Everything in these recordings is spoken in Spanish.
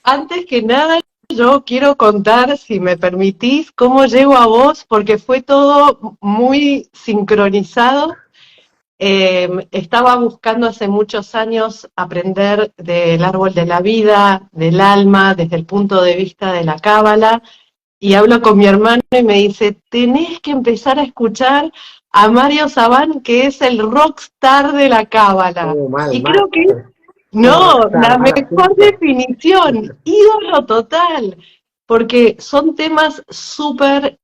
Antes que nada, yo quiero contar, si me permitís, cómo llego a vos, porque fue todo muy sincronizado. Estaba buscando hace muchos años aprender del árbol de la vida, del alma, desde el punto de vista de la cábala, y hablo con mi hermano y me dice, tenés que empezar a escuchar a Mario Sabán, que es el rockstar de la cábala. Mal, Y mal. creo que No, no, rockstar, la mal mejor asunto. definición, ídolo total, porque son temas súper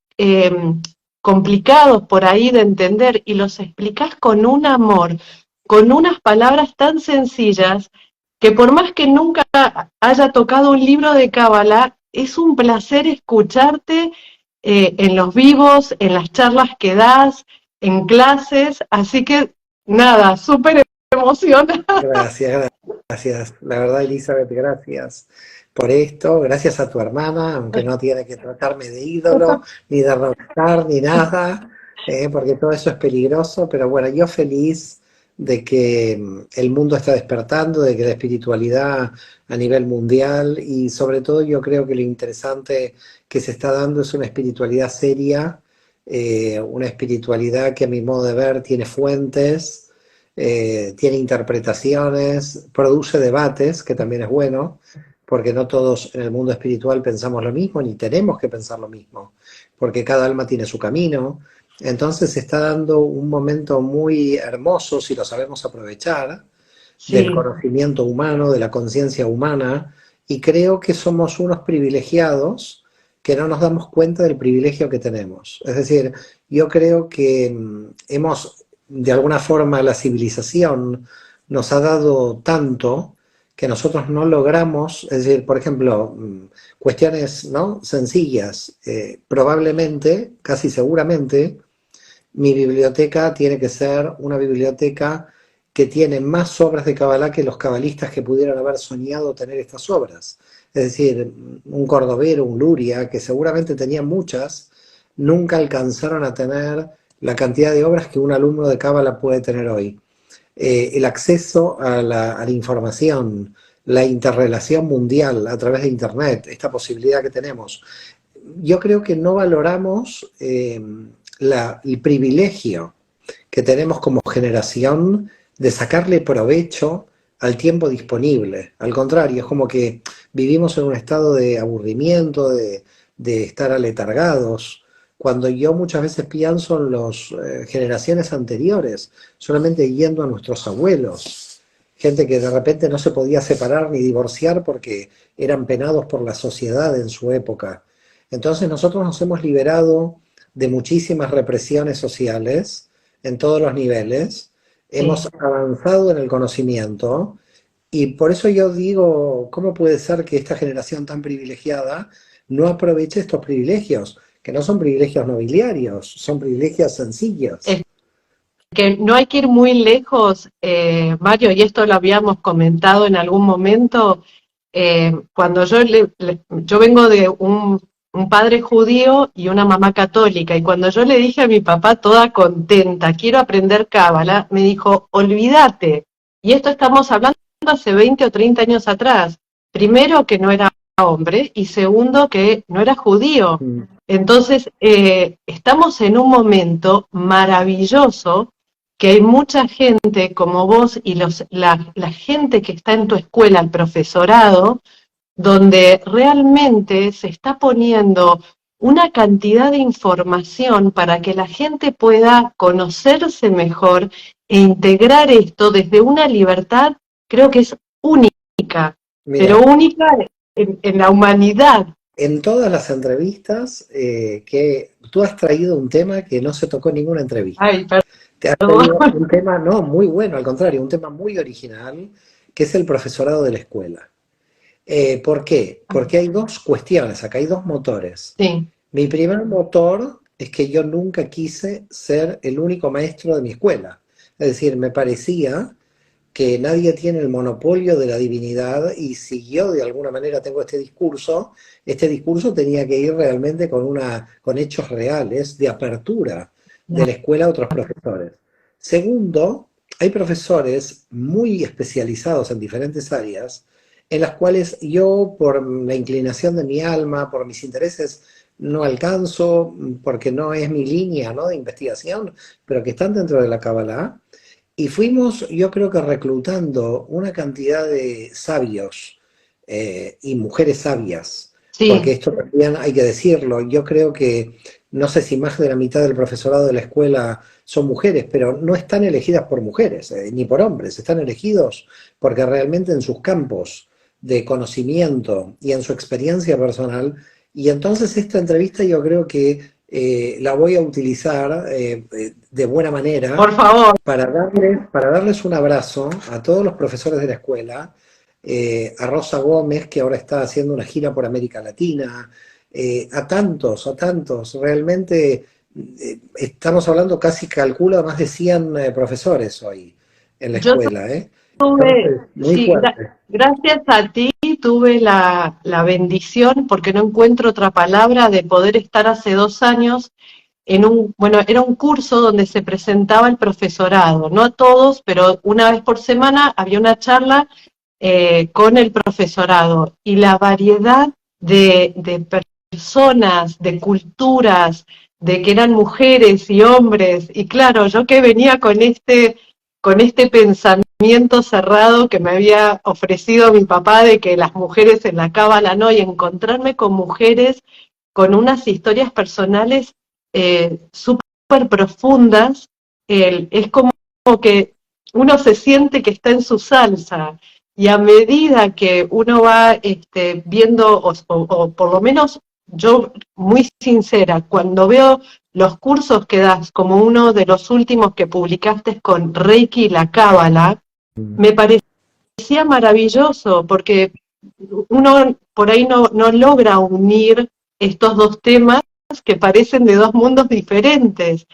complicados por ahí de entender y los explicás con un amor, con unas palabras tan sencillas, que por más que nunca haya tocado un libro de cábala, es un placer escucharte en los vivos, en las charlas que das, en clases, así que nada, súper emocionada. Gracias, gracias. La verdad, Elizabeth, gracias por esto. Gracias a tu hermana, aunque no tiene que tratarme de ídolo, ni de rockstar, ni nada, porque todo eso es peligroso. Pero bueno, yo feliz de que el mundo está despertando, de que la espiritualidad a nivel mundial, y sobre todo yo creo que lo interesante que se está dando es una espiritualidad seria, una espiritualidad que a mi modo de ver tiene fuentes, tiene interpretaciones, produce debates, que también es bueno, porque no todos en el mundo espiritual pensamos lo mismo, ni tenemos que pensar lo mismo, porque cada alma tiene su camino. Entonces se está dando un momento muy hermoso, si lo sabemos aprovechar, del Sí, conocimiento humano, de la conciencia humana, y creo que somos unos privilegiados que no nos damos cuenta del privilegio que tenemos. Es decir, yo creo que hemos, de alguna forma, la civilización nos ha dado tanto que nosotros no logramos, es decir, por ejemplo, cuestiones, ¿no?, sencillas, probablemente, casi seguramente, mi biblioteca tiene que ser una biblioteca que tiene más obras de Kabbalah que los cabalistas que pudieran haber soñado tener estas obras. Es decir, un cordobero, un Luria, que seguramente tenía muchas, nunca alcanzaron a tener la cantidad de obras que un alumno de Kabbalah puede tener hoy. El acceso a la información, la interrelación mundial a través de Internet, esta posibilidad que tenemos. Yo creo que no valoramos el privilegio que tenemos como generación de sacarle provecho al tiempo disponible. Al contrario, es como que vivimos en un estado de aburrimiento, de estar aletargados, cuando yo muchas veces pienso en las generaciones anteriores, solamente yendo a nuestros abuelos, gente que de repente no se podía separar ni divorciar porque eran penados por la sociedad en su época. Entonces nosotros nos hemos liberado de muchísimas represiones sociales en todos los niveles, hemos sí. avanzado en el conocimiento, y por eso yo digo, ¿cómo puede ser que esta generación tan privilegiada no aproveche estos privilegios? Que no son privilegios nobiliarios, son privilegios sencillos. Es que no hay que ir muy lejos, Mario, y esto lo habíamos comentado en algún momento, cuando yo vengo de un padre judío y una mamá católica, y cuando yo le dije a mi papá toda contenta, quiero aprender cábala, me dijo, olvídate, y esto estamos hablando hace 20 o 30 años atrás, primero que no era hombre, y segundo que no era judío. Mm. Entonces, estamos en un momento maravilloso que hay mucha gente como vos y la gente que está en tu escuela, el profesorado, donde realmente se está poniendo una cantidad de información para que la gente pueda conocerse mejor e integrar esto desde una libertad, creo que es única, pero Mira, única en la humanidad. en todas las entrevistas que tú has traído un tema que no se tocó en ninguna entrevista. Ay, Te has perdón. traído un tema, no, muy bueno, al contrario, un tema muy original, que es el profesorado de la escuela. ¿Por qué? Porque hay dos cuestiones, acá hay dos motores. Sí, Mi primer motor es que yo nunca quise ser el único maestro de mi escuela. Es decir, me parecía que nadie tiene el monopolio de la divinidad, y si yo de alguna manera tengo este discurso tenía que ir realmente con hechos reales de apertura de la escuela a otros profesores. Segundo, hay profesores muy especializados en diferentes áreas en las cuales yo, por la inclinación de mi alma, por mis intereses, no alcanzo, porque no es mi línea, ¿no?, de investigación, pero que están dentro de la Kabbalah. Y fuimos, yo creo que reclutando una cantidad de sabios y mujeres sabias, porque Sí, esto también hay que decirlo. Yo creo que no sé si más de la mitad del profesorado de la escuela son mujeres, pero no están elegidas por mujeres, ni por hombres, están elegidos porque realmente en sus campos de conocimiento y en su experiencia personal. Y entonces esta entrevista yo creo que la voy a utilizar de buena manera por favor. para darles un abrazo a todos los profesores de la escuela, a Rosa Gómez, que ahora está haciendo una gira por América Latina, a tantos, realmente estamos hablando casi, calculo, más de 100 profesores hoy en la Yo escuela, ¿eh? tuve, Entonces, muy sí, fuerte. gracias a ti tuve la bendición, porque no encuentro otra palabra, de poder estar hace 2 años en bueno, era un curso donde se presentaba el profesorado, no a todos, pero una vez por semana había una charla con el profesorado, y la variedad de personas, de culturas, de que eran mujeres y hombres, y claro, yo que venía con este pensamiento cerrado que me había ofrecido mi papá de que las mujeres en la cábala no, y encontrarme con mujeres con unas historias personales súper profundas, es como que uno se siente que está en su salsa, y a medida que uno va viendo, o por lo menos yo, muy sincera, cuando veo los cursos que das, como uno de los últimos que publicaste con Reiki y la Cábala, me parecía maravilloso, porque uno por ahí no logra unir estos dos temas que parecen de dos mundos diferentes,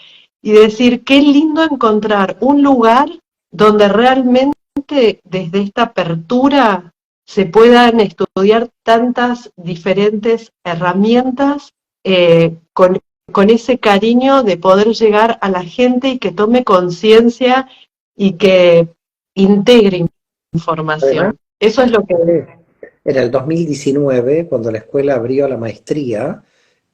y decir, qué lindo encontrar un lugar donde realmente desde esta apertura se puedan estudiar tantas diferentes herramientas, con ese cariño de poder llegar a la gente y que tome conciencia y que integre Además, información. Eso es lo que... en el 2019, cuando la escuela abrió la maestría,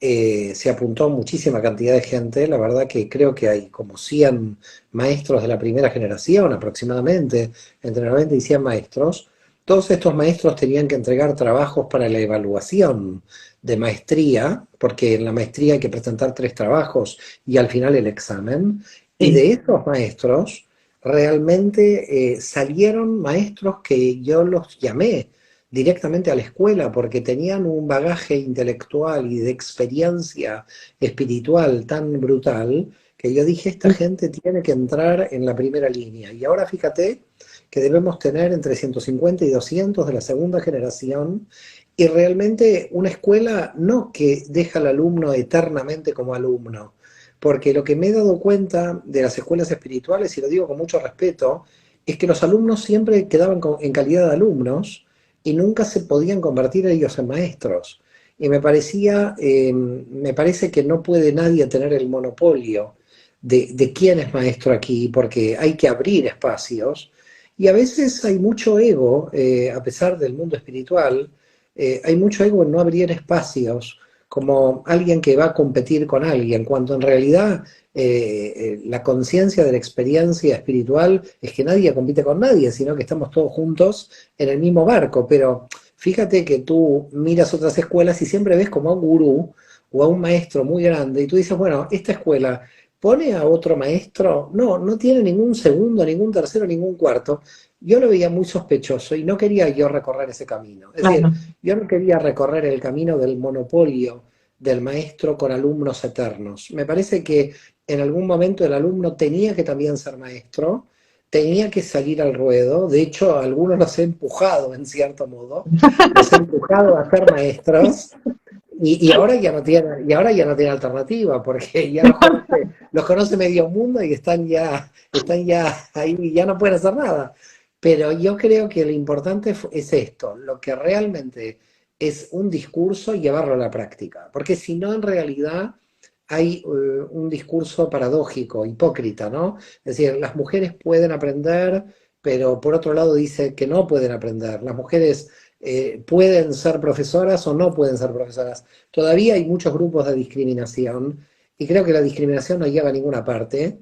se apuntó muchísima cantidad de gente. La verdad que creo que hay como 100 maestros de la primera generación aproximadamente, entre 90 y 100 maestros. Todos estos maestros tenían que entregar trabajos para la evaluación de maestría, porque en la maestría hay que presentar 3 trabajos y al final el examen. Y Sí. de esos maestros realmente salieron maestros que yo los llamé directamente a la escuela porque tenían un bagaje intelectual y de experiencia espiritual tan brutal que yo dije, esta gente tiene que entrar en la primera línea. Y ahora fíjate que debemos tener entre 150 y 200 de la segunda generación, y realmente una escuela no que deja al alumno eternamente como alumno, porque lo que me he dado cuenta de las escuelas espirituales, y lo digo con mucho respeto, es que los alumnos siempre quedaban en calidad de alumnos y nunca se podían convertir ellos en maestros. Y me parece que no puede nadie tener el monopolio de quién es maestro aquí, porque hay que abrir espacios. Y a veces hay mucho ego, a pesar del mundo espiritual, hay mucho ego en no abrir espacios, como alguien que va a competir con alguien, cuando en realidad la conciencia de la experiencia espiritual es que nadie compite con nadie, sino que estamos todos juntos en el mismo barco. Pero fíjate que tú miras otras escuelas y siempre ves como a un gurú o a un maestro muy grande y tú dices, bueno, esta escuela pone a otro maestro, no, no tiene ningún segundo, ningún tercero, ningún cuarto. Yo lo veía muy sospechoso y no quería yo recorrer ese camino. Es decir, Claro. yo no quería recorrer el camino del monopolio del maestro con alumnos eternos. Me parece que en algún momento el alumno tenía que también ser maestro, tenía que salir al ruedo. De hecho, a algunos los he empujado, en cierto modo, los he empujado a ser maestros, y ahora ya no tiene, y ahora ya no tiene alternativa, porque ya los conoce medio mundo y están ya ahí y ya no pueden hacer nada. Pero yo creo que lo importante es esto, lo que realmente es un discurso, llevarlo a la práctica. Porque si no, en realidad hay un discurso paradójico, hipócrita, ¿no? Es decir, las mujeres pueden aprender, pero por otro lado dice que no pueden aprender. Las mujeres pueden ser profesoras o no pueden ser profesoras. Todavía hay muchos grupos de discriminación y creo que la discriminación no lleva a ninguna parte.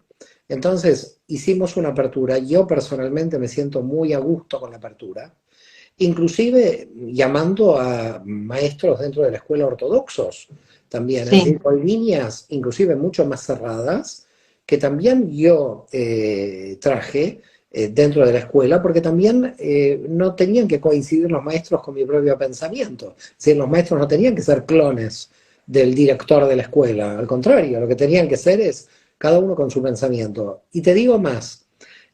Entonces hicimos una apertura. Yo personalmente me siento muy a gusto con la apertura, inclusive llamando a maestros dentro de la escuela ortodoxos también, es Sí. decir, con líneas inclusive mucho más cerradas, que también yo traje dentro de la escuela, porque también no tenían que coincidir los maestros con mi propio pensamiento, es decir, los maestros no tenían que ser clones del director de la escuela, al contrario, lo que tenían que ser es cada uno con su pensamiento. Y te digo más,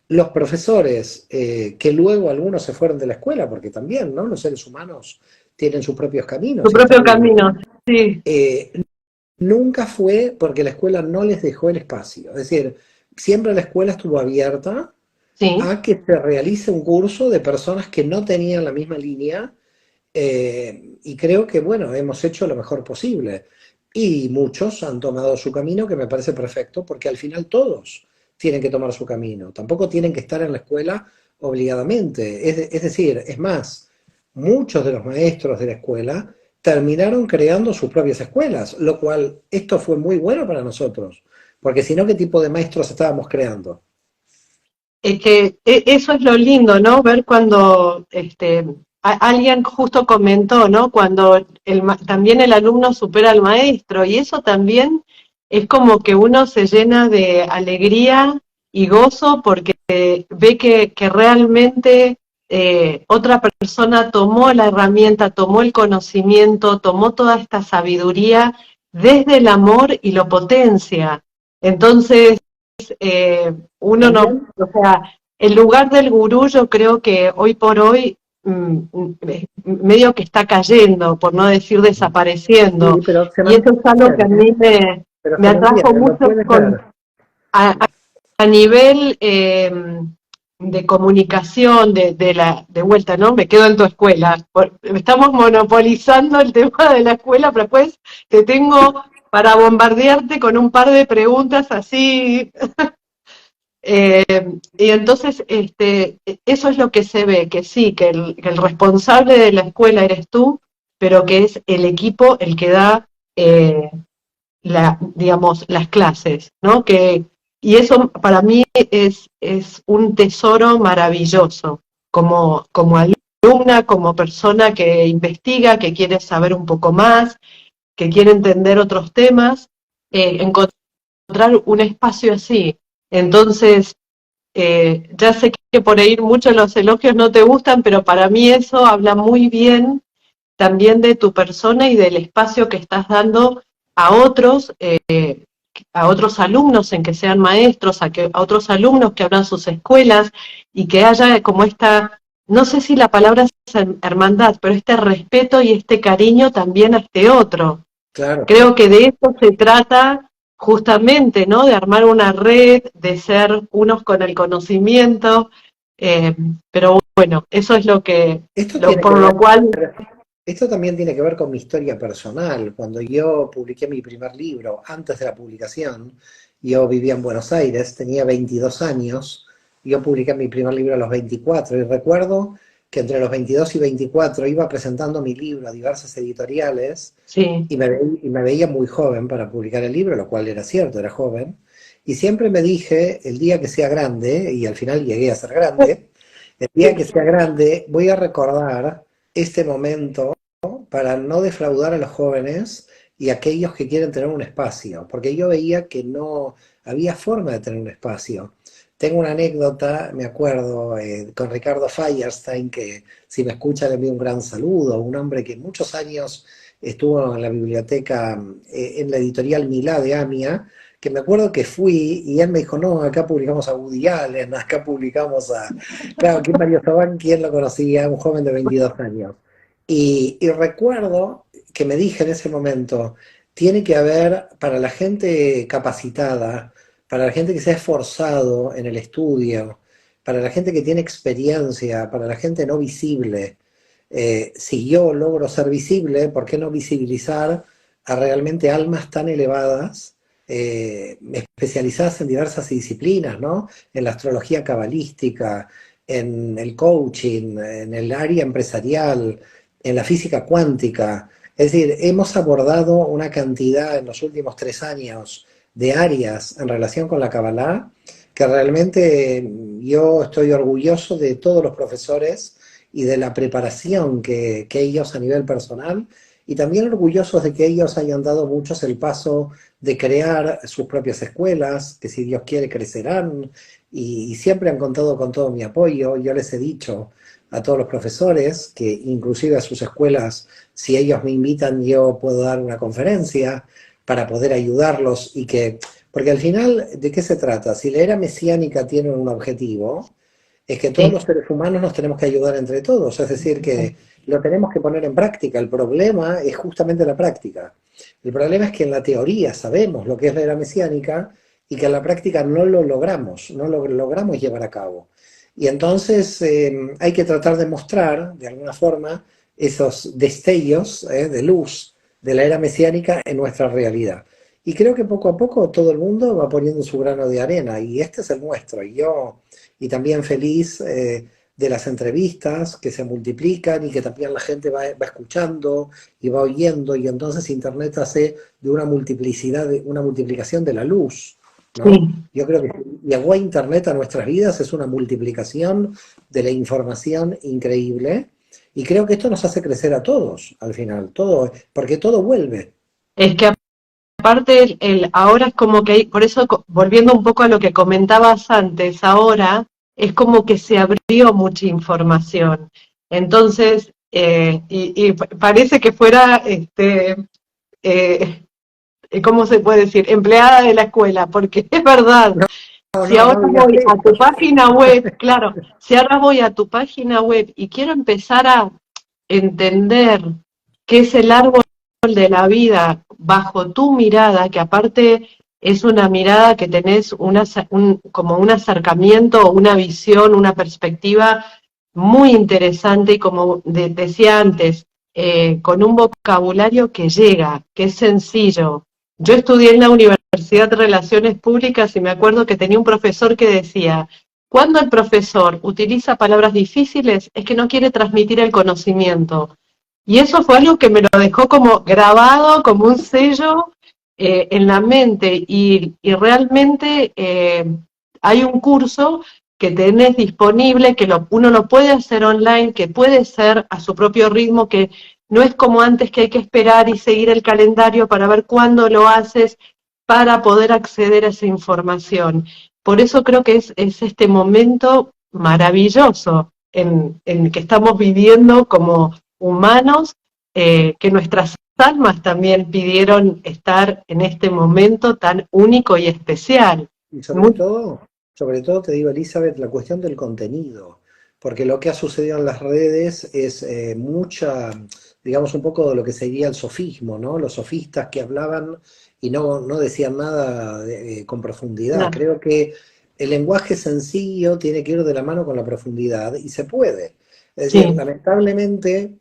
los profesores, que luego algunos se fueron de la escuela, porque también, ¿no? Los seres humanos tienen sus propios Tu caminos y está propio bien. camino, sí, Eh, Nunca fue porque la escuela no les dejó el espacio. Es decir, siempre la escuela estuvo abierta sí. a que se realice un curso de personas que no tenían la misma línea, y creo que, bueno, hemos hecho lo mejor posible. Y muchos han tomado su camino, que me parece perfecto, porque al final todos tienen que tomar su camino. Tampoco tienen que estar en la escuela obligadamente. Es decir, es más, muchos de los maestros de la escuela terminaron creando sus propias escuelas, lo cual esto fue muy bueno para nosotros, porque si no, ¿qué tipo de maestros estábamos creando? Es que eso es lo lindo, ¿no? Ver cuando alguien justo comentó, ¿no? Cuando también el alumno supera al maestro, y eso también es como que uno se llena de alegría y gozo porque ve que realmente otra persona tomó la herramienta, tomó el conocimiento, tomó toda esta sabiduría desde el amor y lo potencia. Entonces, uno no, También, o sea, el lugar del gurú yo creo que hoy por hoy medio que está cayendo, por no decir desapareciendo, sí, pero se y eso es algo que a mantiene, ¿eh? mí Pero me se atrajo mantiene, lo mucho puedes ver. a, a nivel de comunicación, de vuelta, ¿no? Me quedo en tu escuela. Estamos monopolizando el tema de la escuela, pero después te tengo para bombardearte con un par de preguntas así. Eh, y entonces eso es lo que se ve, que sí, que el responsable de la escuela eres tú, pero que es el equipo el que da, digamos, las clases, ¿no? Y eso para mí es un tesoro maravilloso, como alumna, como persona que investiga, que quiere saber un poco más, que quiere entender otros temas, encontrar un espacio así. Entonces, ya sé que por ahí muchos los elogios no te gustan, pero para mí eso habla muy bien también de tu persona y del espacio que estás dando a otros, a otros alumnos en que sean maestros, a otros alumnos que abran sus escuelas y que haya como esta, no sé si la palabra es hermandad, pero este respeto y este cariño también a este otro. Claro. Creo que de eso se trata justamente, ¿no? De armar una red, de ser unos con el conocimiento, eh, pero bueno, eso es Esto tiene que por lo ver, cual, esto también tiene que ver con mi historia personal. Cuando yo publiqué mi primer libro, antes de la publicación, yo vivía en Buenos Aires, tenía 22 años, yo publiqué mi primer libro a los 24 y recuerdo que entre los 22 y 24 iba presentando mi libro a diversas editoriales sí, y me veía muy joven para publicar el libro, lo cual era cierto, era joven. Y siempre me dije, el día que sea grande, y al final llegué a ser grande, el día que sea grande voy a recordar este momento para no defraudar a los jóvenes y a aquellos que quieren tener un espacio, porque yo veía que no había forma de tener un espacio. Tengo una anécdota, me acuerdo, con Ricardo Feierstein, que si me escucha le envío un gran saludo, un hombre que muchos años estuvo en la biblioteca, en la editorial Milá de AMIA, que me acuerdo que fui y él me dijo, no, acá publicamos a Woody Allen, acá publicamos a... Claro, que Mario Sabán, ¿quién lo conocía? Un joven de 22 años. Y recuerdo que me dije en ese momento, tiene que haber para la gente capacitada, para la gente que se ha esforzado en el estudio, para la gente que tiene experiencia, para la gente no visible, si yo logro ser visible, ¿por qué no visibilizar a realmente almas tan elevadas, especializadas en diversas disciplinas, ¿no? En la astrología cabalística, en el coaching, en el área empresarial, en la física cuántica. Es decir, hemos abordado una cantidad en los últimos 3 años de áreas en relación con la Kabbalah que realmente yo estoy orgulloso de todos los profesores y de la preparación que ellos a nivel personal, y también orgullosos de que ellos hayan dado muchos el paso de crear sus propias escuelas, que si Dios quiere crecerán, y siempre han contado con todo mi apoyo. Yo les he dicho a todos los profesores que inclusive a sus escuelas, si ellos me invitan, yo puedo dar una conferencia para poder ayudarlos y que, porque al final, ¿de qué se trata? Si la era mesiánica tiene un objetivo, es que todos sí, los seres humanos nos tenemos que ayudar entre todos, es decir, que lo tenemos que poner en práctica. El problema es justamente la práctica. El problema es que en la teoría sabemos lo que es la era mesiánica y que en la práctica no lo logramos, no lo logramos llevar a cabo. Y entonces hay que tratar de mostrar, de alguna forma, esos destellos de luz de la era mesiánica en nuestra realidad. Y creo que poco a poco todo el mundo va poniendo su grano de arena, y este es el nuestro. Y también feliz de las entrevistas que se multiplican y que también la gente va escuchando y va oyendo, y entonces Internet hace de una multiplicidad, de una multiplicación de la luz, ¿no? sí. Yo creo que si llegó a Internet a nuestras vidas es una multiplicación de la información increíble, y creo que esto nos hace crecer a todos al final, todo, porque todo vuelve. Es que aparte ahora es como que por eso volviendo un poco a lo que comentabas antes, ahora es como que se abrió mucha información. Entonces, y parece que fuera, eh, ¿cómo se puede decir? Empleada de la escuela, porque es verdad. No, Si no, ahora no digas voy a tu eso. página web, claro, si ahora voy a tu página web y quiero empezar a entender qué es el árbol de la vida bajo tu mirada, que aparte es una mirada que tenés como un acercamiento, una visión, una perspectiva muy interesante y como decía antes, con un vocabulario que llega, que es sencillo. Yo estudié en la Universidad de Relaciones Públicas y me acuerdo que tenía un profesor que decía, cuando el profesor utiliza palabras difíciles es que no quiere transmitir el conocimiento. Y eso fue algo que me lo dejó como grabado, como un sello en la mente. Y realmente hay un curso que tenés disponible, que uno lo puede hacer online, que puede ser a su propio ritmo, que no es como antes que hay que esperar y seguir el calendario para ver cuándo lo haces para poder acceder a esa información. Por eso creo que es este momento maravilloso en que estamos viviendo como humanos, que nuestras almas también pidieron estar en este momento tan único y especial. Y Muy, sobre todo te digo, Elizabeth, la cuestión del contenido, porque lo que ha sucedido en las redes es mucha, digamos, un poco de lo que sería el sofismo, ¿no? Los sofistas que hablaban y no decían nada con profundidad. no, Creo que el lenguaje sencillo tiene que ir de la mano con la profundidad, y se puede. Es decir, sí, lamentablemente,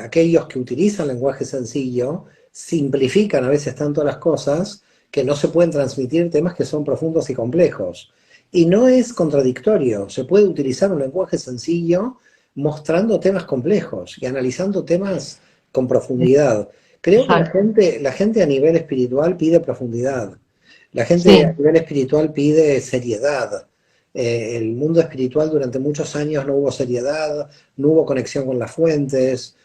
aquellos que utilizan lenguaje sencillo simplifican a veces tanto las cosas que no se pueden transmitir temas que son profundos y complejos. Y no es contradictorio, se puede utilizar un lenguaje sencillo mostrando temas complejos y analizando temas con profundidad. Creo que exacto, la gente a nivel espiritual pide profundidad, la gente a sí, nivel espiritual pide seriedad. El mundo espiritual durante muchos años no hubo seriedad, no hubo conexión con las fuentes,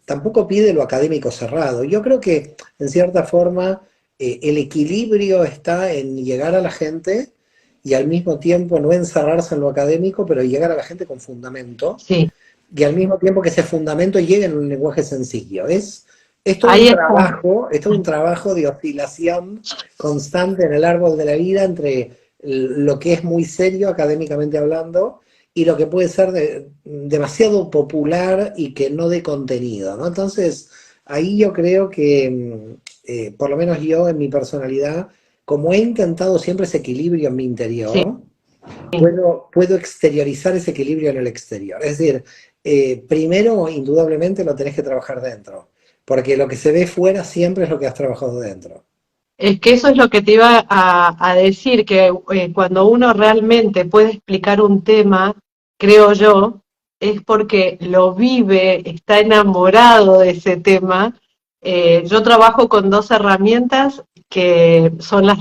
tampoco pide lo académico cerrado. Yo creo que en cierta forma el equilibrio está en llegar a la gente y al mismo tiempo no encerrarse en lo académico, pero llegar a la gente con fundamento, sí. y al mismo tiempo que ese fundamento llegue en un lenguaje sencillo. Es todo un Ahí está. trabajo, es todo un trabajo de oscilación constante en el árbol de la vida entre lo que es muy serio académicamente hablando y lo que puede ser demasiado popular y que no dé contenido, ¿no? Entonces, ahí yo creo que, por lo menos yo en mi personalidad, como he intentado siempre ese equilibrio en mi Sí, interior, puedo exteriorizar ese equilibrio en el exterior. Es decir, primero, indudablemente, lo tenés que trabajar dentro, porque lo que se ve fuera siempre es lo que has trabajado dentro. es que eso es lo que te iba a decir, que cuando uno realmente puede explicar un tema, creo yo, es porque lo vive, está enamorado de ese tema. Yo trabajo con dos herramientas que son las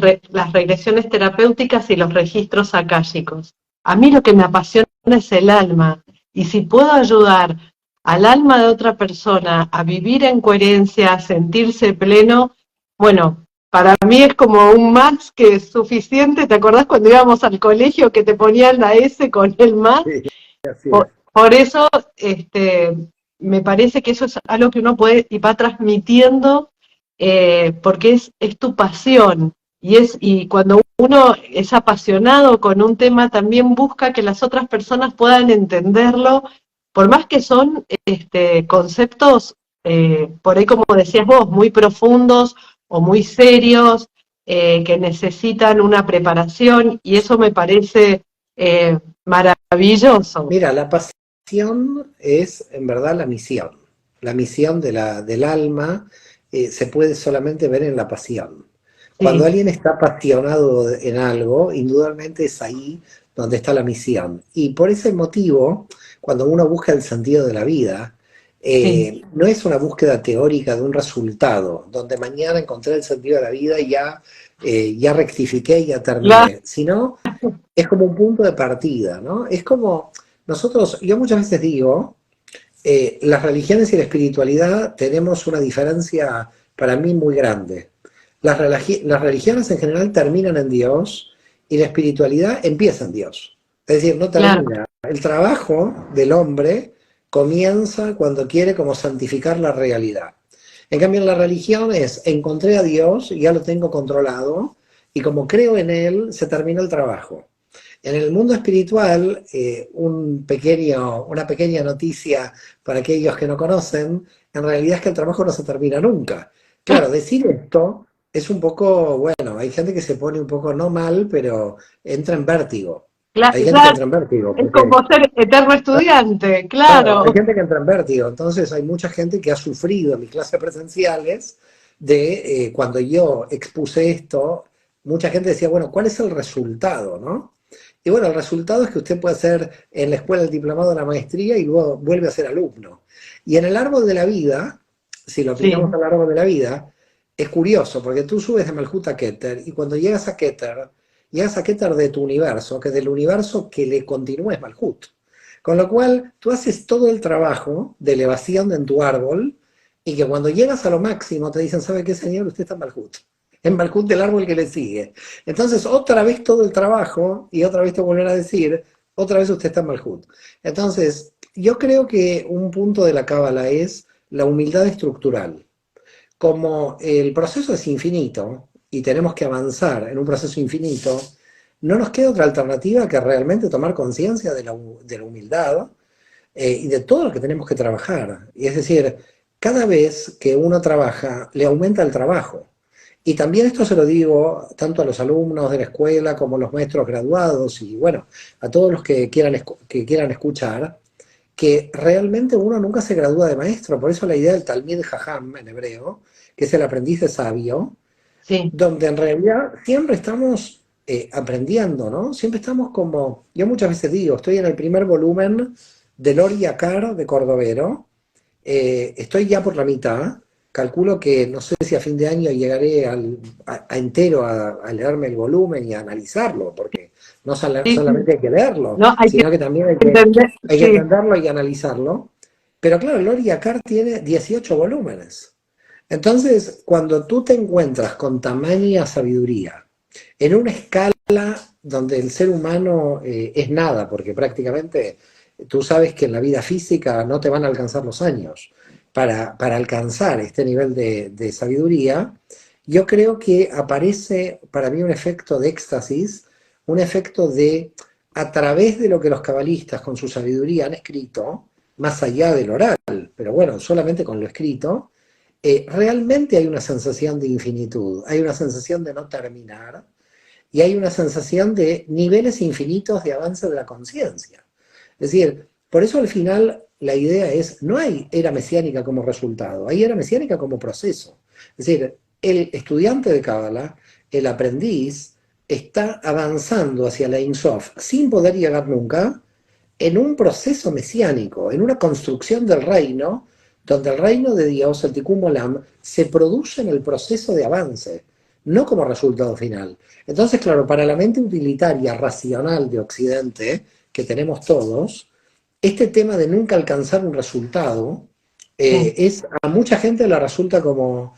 regresiones terapéuticas y los registros akáshicos. A mí lo que me apasiona es el alma, y si puedo ayudar al alma de otra persona a vivir en coherencia, a sentirse pleno, bueno, para mí es como un más que es suficiente. ¿Te acordás cuando íbamos al colegio que te ponían la S con el más? Sí, así es. Por eso, me parece que eso es algo que uno puede y va transmitiendo, porque es tu pasión. Y cuando uno es apasionado con un tema, también busca que las otras personas puedan entenderlo, por más que son conceptos, por ahí como decías vos, muy profundos o muy serios, que necesitan una preparación, y eso me parece maravilloso. Mira, la pasión es en verdad la misión del alma se puede solamente ver en la pasión. Cuando Sí, alguien está apasionado en algo, indudablemente es ahí donde está la misión. Y por ese motivo, cuando uno busca el sentido de la vida, sí, no es una búsqueda teórica de un resultado, donde mañana encontré el sentido de la vida y ya rectifiqué, ya claro, terminé, sino es como un punto de partida, ¿no? Es como nosotros, yo muchas veces digo, las religiones y la espiritualidad tenemos una diferencia para mí muy grande. Las religiones en general terminan en Dios y la espiritualidad empieza en Dios. Es decir, no claro. termina. El trabajo del hombre comienza cuando quiere como santificar la realidad. En cambio, en la religión es, encontré a Dios, ya lo tengo controlado, y como creo en Él, se termina el trabajo. En el mundo espiritual, una pequeña noticia para aquellos que no conocen, en realidad es que el trabajo no se termina nunca. Claro, decir esto es un poco, bueno, hay gente que se pone un poco no mal, pero entra en vértigo. Hay gente que Claro, entra en vértigo, es como porque ser eterno estudiante, claro, claro. hay gente que entra en vértigo, entonces hay mucha gente que ha sufrido en mis clases presenciales de cuando yo expuse esto, mucha gente decía, bueno, ¿cuál es el resultado, no? Y bueno, el resultado es que usted puede hacer en la escuela el diplomado de la maestría y luego vuelve a ser alumno. Y en el árbol de la vida, si lo aplicamos Sí, al árbol de la vida, es curioso, porque tú subes de Malhut a Keter y cuando llegas a Keter de tu universo, que del universo que le continúa es Malhut. Con lo cual, tú haces todo el trabajo de elevación en tu árbol y que cuando llegas a lo máximo te dicen, ¿sabe qué, señor? Usted está en Malhut del árbol que le sigue. Entonces, otra vez todo el trabajo y otra vez te vuelven a decir, otra vez usted está en Malhut. Entonces, yo creo que un punto de la cábala es la humildad estructural. Como el proceso es infinito y tenemos que avanzar en un proceso infinito, no nos queda otra alternativa que realmente tomar conciencia de la humildad y de todo lo que tenemos que trabajar. Y es decir, cada vez que uno trabaja, le aumenta el trabajo. Y también esto se lo digo tanto a los alumnos de la escuela como a los maestros graduados y bueno, a todos los que quieran escuchar, que realmente uno nunca se gradúa de maestro. Por eso la idea del Talmid Jajam en hebreo, que es el aprendiz de sabio, sí, donde en realidad siempre estamos aprendiendo, ¿no? Siempre estamos como, yo muchas veces digo, estoy en el primer volumen de Lori Yakar de Cordovero, estoy ya por la mitad, calculo que no sé si a fin de año llegaré a entero a leerme el volumen y a analizarlo, porque no sí, sí. solamente hay que leerlo, No, hay que sino que también entender, hay que sí, entenderlo y analizarlo. Pero claro, Lori Yakar tiene 18 volúmenes. Entonces, cuando tú te encuentras con tamaña sabiduría, en una escala donde el ser humano es nada, porque prácticamente tú sabes que en la vida física no te van a alcanzar los años para alcanzar este nivel de sabiduría, yo creo que aparece para mí un efecto de éxtasis, un efecto de, a través de lo que los cabalistas con su sabiduría han escrito, más allá del oral, pero bueno, solamente con lo escrito, realmente hay una sensación de infinitud, hay una sensación de no terminar y hay una sensación de niveles infinitos de avance de la conciencia. Es decir, por eso al final la idea es, no hay era mesiánica como resultado, hay era mesiánica como proceso. Es decir, el estudiante de Cábala, el aprendiz, está avanzando hacia la Ein Sof sin poder llegar nunca, en un proceso mesiánico, en una construcción del reino, donde el reino de Dios, el Tikkun Olam, se produce en el proceso de avance, no como resultado final. Entonces, claro, para la mente utilitaria, racional de Occidente, que tenemos todos, este tema de nunca alcanzar un resultado, sí, a mucha gente le resulta como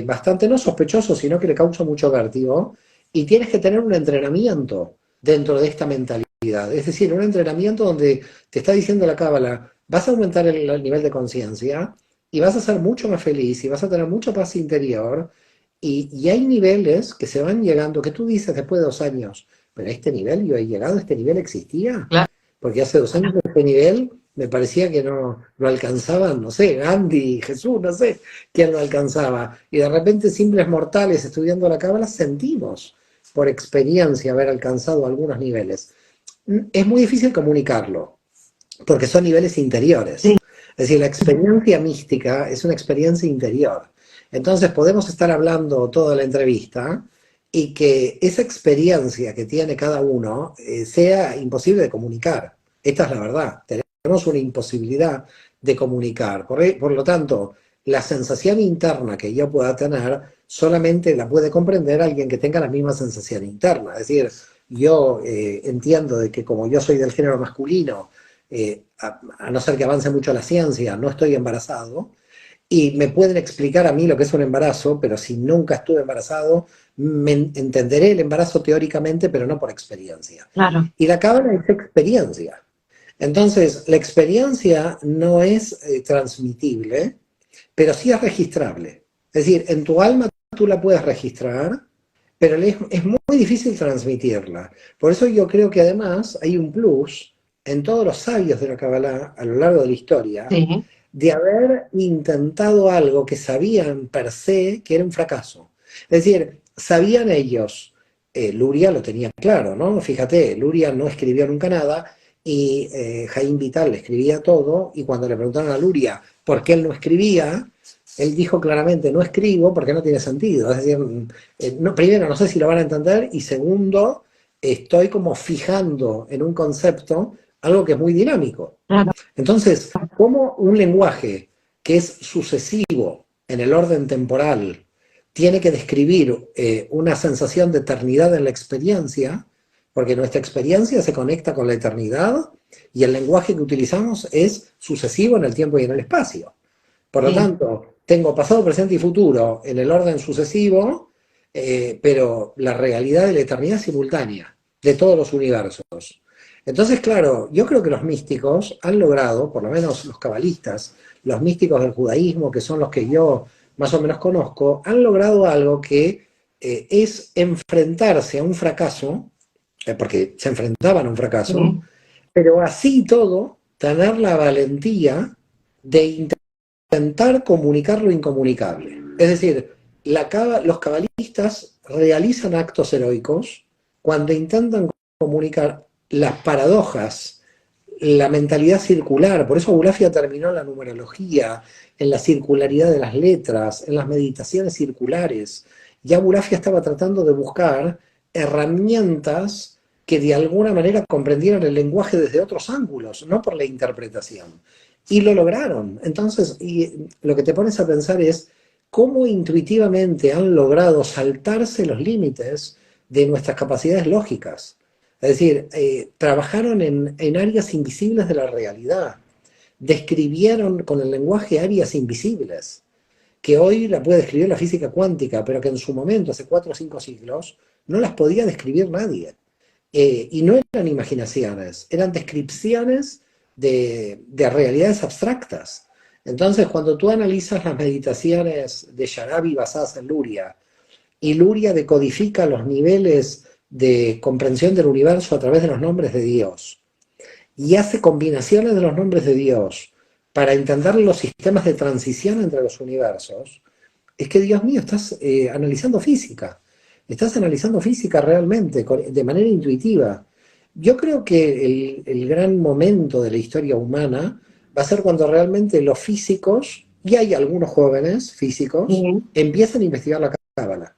bastante no sospechoso, sino que le causa mucho vértigo, y tienes que tener un entrenamiento dentro de esta mentalidad. Es decir, un entrenamiento donde te está diciendo la cábala, vas a aumentar el nivel de conciencia y vas a ser mucho más feliz y vas a tener mucha paz interior. Y hay niveles que se van llegando, que tú dices después de 2 años, pero a este nivel yo he llegado, este nivel existía, claro, porque hace 2 años este nivel me parecía que no lo alcanzaban, no sé, Gandhi, Jesús, no sé quién lo alcanzaba. Y de repente simples mortales estudiando la cábala sentimos por experiencia haber alcanzado algunos niveles. Es muy difícil comunicarlo, porque son niveles interiores. sí, Es decir, la experiencia mística es una experiencia interior. Entonces podemos estar hablando toda la entrevista y que esa experiencia que tiene cada uno sea imposible de comunicar. Esta es la verdad. Tenemos una imposibilidad de comunicar. Por lo tanto, la sensación interna que yo pueda tener solamente la puede comprender alguien que tenga la misma sensación interna. Es decir, yo entiendo de que como yo soy del género masculino, a no ser que avance mucho la ciencia, no estoy embarazado, y me pueden explicar a mí lo que es un embarazo, pero si nunca estuve embarazado, entenderé el embarazo teóricamente, pero no por experiencia. claro, Y la cábala es experiencia. Entonces, la experiencia no es transmitible, pero sí es registrable. Es decir, en tu alma tú la puedes registrar, pero es muy difícil transmitirla. Por eso yo creo que además hay un plus en todos los sabios de la Kabbalah a lo largo de la historia sí, de haber intentado algo que sabían per se que era un fracaso. Es decir, sabían ellos, Luria lo tenía claro, ¿no? Fíjate, Luria no escribió nunca nada y Jaime Vital le escribía todo, y cuando le preguntaron a Luria por qué él no escribía, él dijo claramente, no escribo porque no tiene sentido. Es decir, no, primero, no sé si lo van a entender, y segundo, estoy como fijando en un concepto algo que es muy dinámico. claro, Entonces, ¿cómo un lenguaje que es sucesivo en el orden temporal tiene que describir una sensación de eternidad en la experiencia? Porque nuestra experiencia se conecta con la eternidad y el lenguaje que utilizamos es sucesivo en el tiempo y en el espacio. Por lo sí, tanto, tengo pasado, presente y futuro en el orden sucesivo, pero la realidad de la eternidad es simultánea, de todos los universos. Entonces, claro, yo creo que los místicos han logrado, por lo menos los cabalistas, los místicos del judaísmo, que son los que yo más o menos conozco, han logrado algo que es enfrentarse a un fracaso, porque se enfrentaban a un fracaso, sí, pero así todo, tener la valentía de intentar comunicar lo incomunicable. Es decir, los cabalistas realizan actos heroicos cuando intentan comunicar las paradojas, la mentalidad circular. Por eso Bulafia terminó en la numerología, en la circularidad de las letras, en las meditaciones circulares. Ya Bulafia estaba tratando de buscar herramientas que de alguna manera comprendieran el lenguaje desde otros ángulos, no por la interpretación. Y lo lograron. Entonces, y lo que te pones a pensar es cómo intuitivamente han logrado saltarse los límites de nuestras capacidades lógicas. Es decir, trabajaron en áreas invisibles de la realidad, describieron con el lenguaje áreas invisibles, que hoy la puede describir la física cuántica, pero que en su momento, hace 4 o 5 siglos, no las podía describir nadie. Y no eran imaginaciones, eran descripciones de realidades abstractas. Entonces, cuando tú analizas las meditaciones de Sharabi basadas en Luria, y Luria decodifica los niveles de comprensión del universo a través de los nombres de Dios, y hace combinaciones de los nombres de Dios para entender los sistemas de transición entre los universos, es que, Dios mío, estás analizando física. Estás analizando física realmente, de manera intuitiva. Yo creo que el gran momento de la historia humana va a ser cuando realmente los físicos, y hay algunos jóvenes físicos, sí, empiezan a investigar la cábala.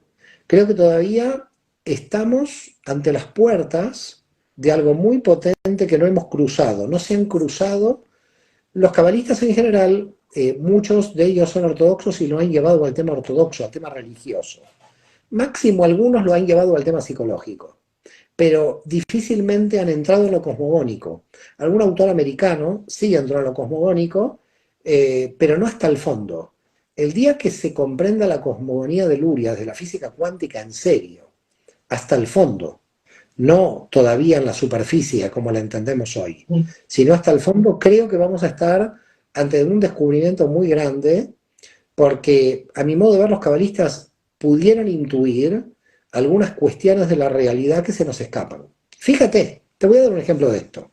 Creo que todavía estamos ante las puertas de algo muy potente que no hemos cruzado, no se han cruzado. Los cabalistas en general, muchos de ellos son ortodoxos y lo han llevado al tema ortodoxo, al tema religioso. Máximo algunos lo han llevado al tema psicológico, pero difícilmente han entrado en lo cosmogónico. Algún autor americano sí entró en lo cosmogónico, pero no hasta el fondo. El día que se comprenda la cosmogonía de Luria, de la física cuántica en serio, hasta el fondo, no todavía en la superficie como la entendemos hoy, sino hasta el fondo, creo que vamos a estar ante un descubrimiento muy grande, porque a mi modo de ver los cabalistas pudieron intuir algunas cuestiones de la realidad que se nos escapan. Fíjate, te voy a dar un ejemplo de esto.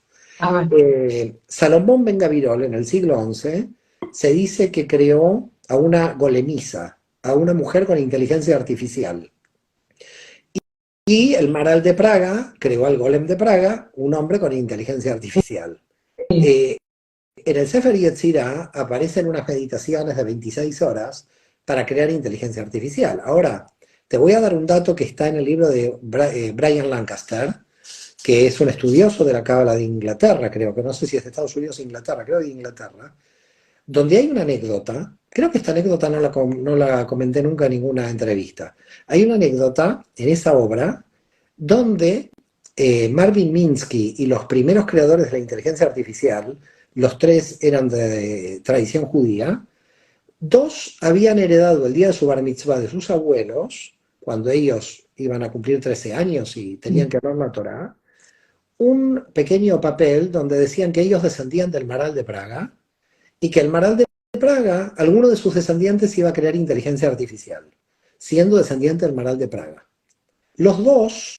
Salomón Ben Gabirol en el siglo XI se dice que creó a una golemisa, a una mujer con inteligencia artificial. Y el Maral de Praga creó al Golem de Praga, un hombre con inteligencia artificial. En el Sefer Yetzirah aparecen unas meditaciones de 26 horas para crear inteligencia artificial. Ahora, te voy a dar un dato que está en el libro de Brian Lancaster, que es un estudioso de la Cábala de Inglaterra, creo que no sé si es de Estados Unidos o Inglaterra, creo de Inglaterra, donde hay una anécdota, creo que esta anécdota no la comenté nunca en ninguna entrevista. Hay una anécdota en esa obra donde Marvin Minsky y los primeros creadores de la inteligencia artificial, los tres eran de tradición judía, dos habían heredado el día de su bar mitzvah de sus abuelos, cuando ellos iban a cumplir 13 años y tenían que hablar la Torá, un pequeño papel donde decían que ellos descendían del Maral de Praga, y que el Maral de Praga, alguno de sus descendientes iba a crear inteligencia artificial, siendo descendiente del Maral de Praga. Los dos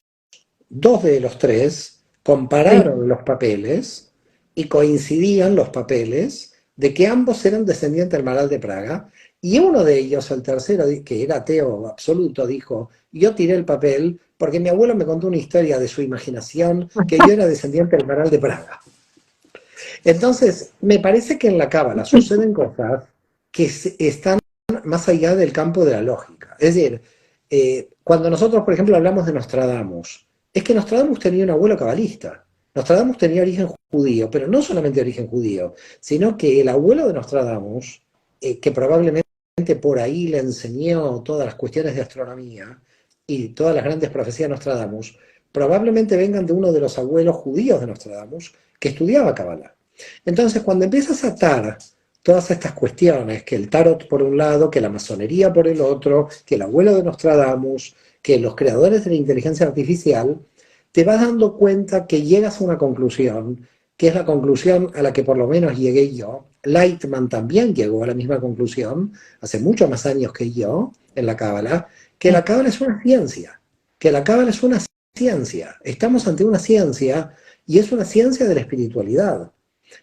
de los tres, compararon los papeles y coincidían los papeles de que ambos eran descendientes del Maral de Praga, y uno de ellos, el tercero, que era ateo absoluto, dijo: yo tiré el papel porque mi abuelo me contó una historia de su imaginación que yo era descendiente del Maral de Praga. Entonces, me parece que en la Cábala suceden cosas que están más allá del campo de la lógica. Es decir, cuando nosotros, por ejemplo, hablamos de Nostradamus, es que Nostradamus tenía un abuelo cabalista. Nostradamus tenía origen judío, pero no solamente origen judío, sino que el abuelo de Nostradamus, que probablemente por ahí le enseñó todas las cuestiones de astronomía y todas las grandes profecías de Nostradamus, probablemente vengan de uno de los abuelos judíos de Nostradamus que estudiaba Cábala. Entonces, cuando empiezas a atar todas estas cuestiones, que el tarot por un lado, que la masonería por el otro, que el abuelo de Nostradamus, que los creadores de la inteligencia artificial, te vas dando cuenta que llegas a una conclusión, que es la conclusión a la que por lo menos llegué yo. Lightman también llegó a la misma conclusión, hace muchos más años que yo, en la Cábala, que la Cábala es una ciencia, que la Cábala es una ciencia. Estamos ante una ciencia, y es una ciencia de la espiritualidad.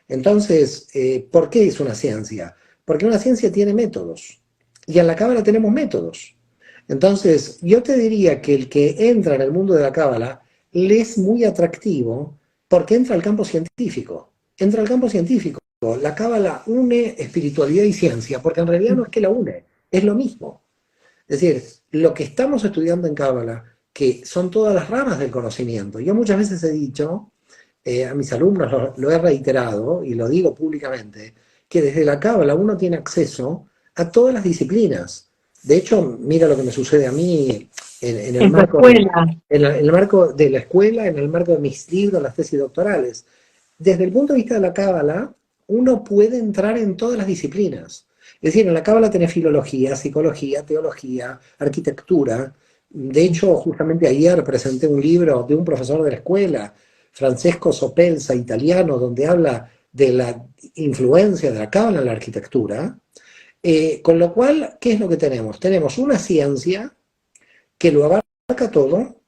Entonces, ¿por qué es una ciencia? Porque una ciencia tiene métodos, y en la Cábala tenemos métodos. Entonces, yo te diría que el que entra en el mundo de la Cábala le es muy atractivo porque entra al campo científico. Entra al campo científico. La Cábala une espiritualidad y ciencia, porque en realidad no es que la une, es lo mismo. Es decir, lo que estamos estudiando en Cábala, que son todas las ramas del conocimiento. Yo muchas veces he dicho, a mis alumnos lo he reiterado y lo digo públicamente, que desde la Cábala uno tiene acceso a todas las disciplinas. De hecho, mira lo que me sucede a mí en el marco de la escuela, en el marco de mis libros, las tesis doctorales. Desde el punto de vista de la Cábala, uno puede entrar en todas las disciplinas. Es decir, en la Cábala tenés filología, psicología, teología, arquitectura. De hecho, justamente ayer presenté un libro de un profesor de la escuela, Francesco Sopelsa, italiano, donde habla de la influencia de la Cábala en la arquitectura. Con lo cual, ¿qué es lo que tenemos? Tenemos una ciencia que lo abarca todo,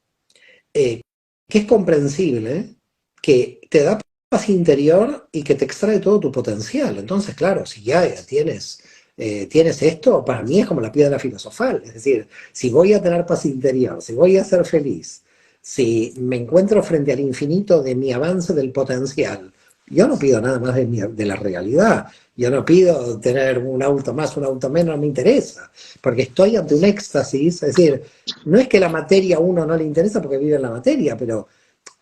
que es comprensible, que te da paz interior y que te extrae todo tu potencial. Entonces, claro, si ya tienes esto, para mí es como la piedra filosofal. Es decir, si voy a tener paz interior, si voy a ser feliz, si me encuentro frente al infinito de mi avance del potencial, yo no pido nada más de la realidad. Yo no pido tener un auto más, un auto menos, no me interesa, porque estoy ante un éxtasis. Es decir, no es que la materia a uno no le interesa porque vive en la materia, pero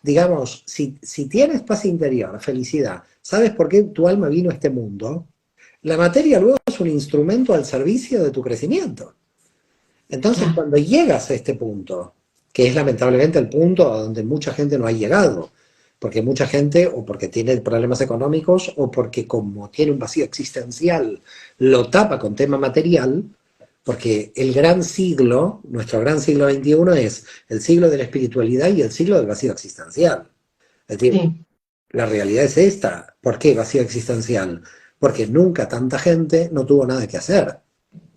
digamos, si tienes paz interior, felicidad, ¿sabes por qué tu alma vino a este mundo? La materia luego es un instrumento al servicio de tu crecimiento. Entonces, Claro. cuando llegas a este punto, que es lamentablemente el punto a donde mucha gente no ha llegado, porque mucha gente, o porque tiene problemas económicos, o porque como tiene un vacío existencial, lo tapa con tema material, porque el gran siglo, nuestro gran siglo XXI es el siglo de la espiritualidad y el siglo del vacío existencial. Es decir, Sí. la realidad es esta. ¿Por qué vacío existencial? Porque nunca tanta gente no tuvo nada que hacer.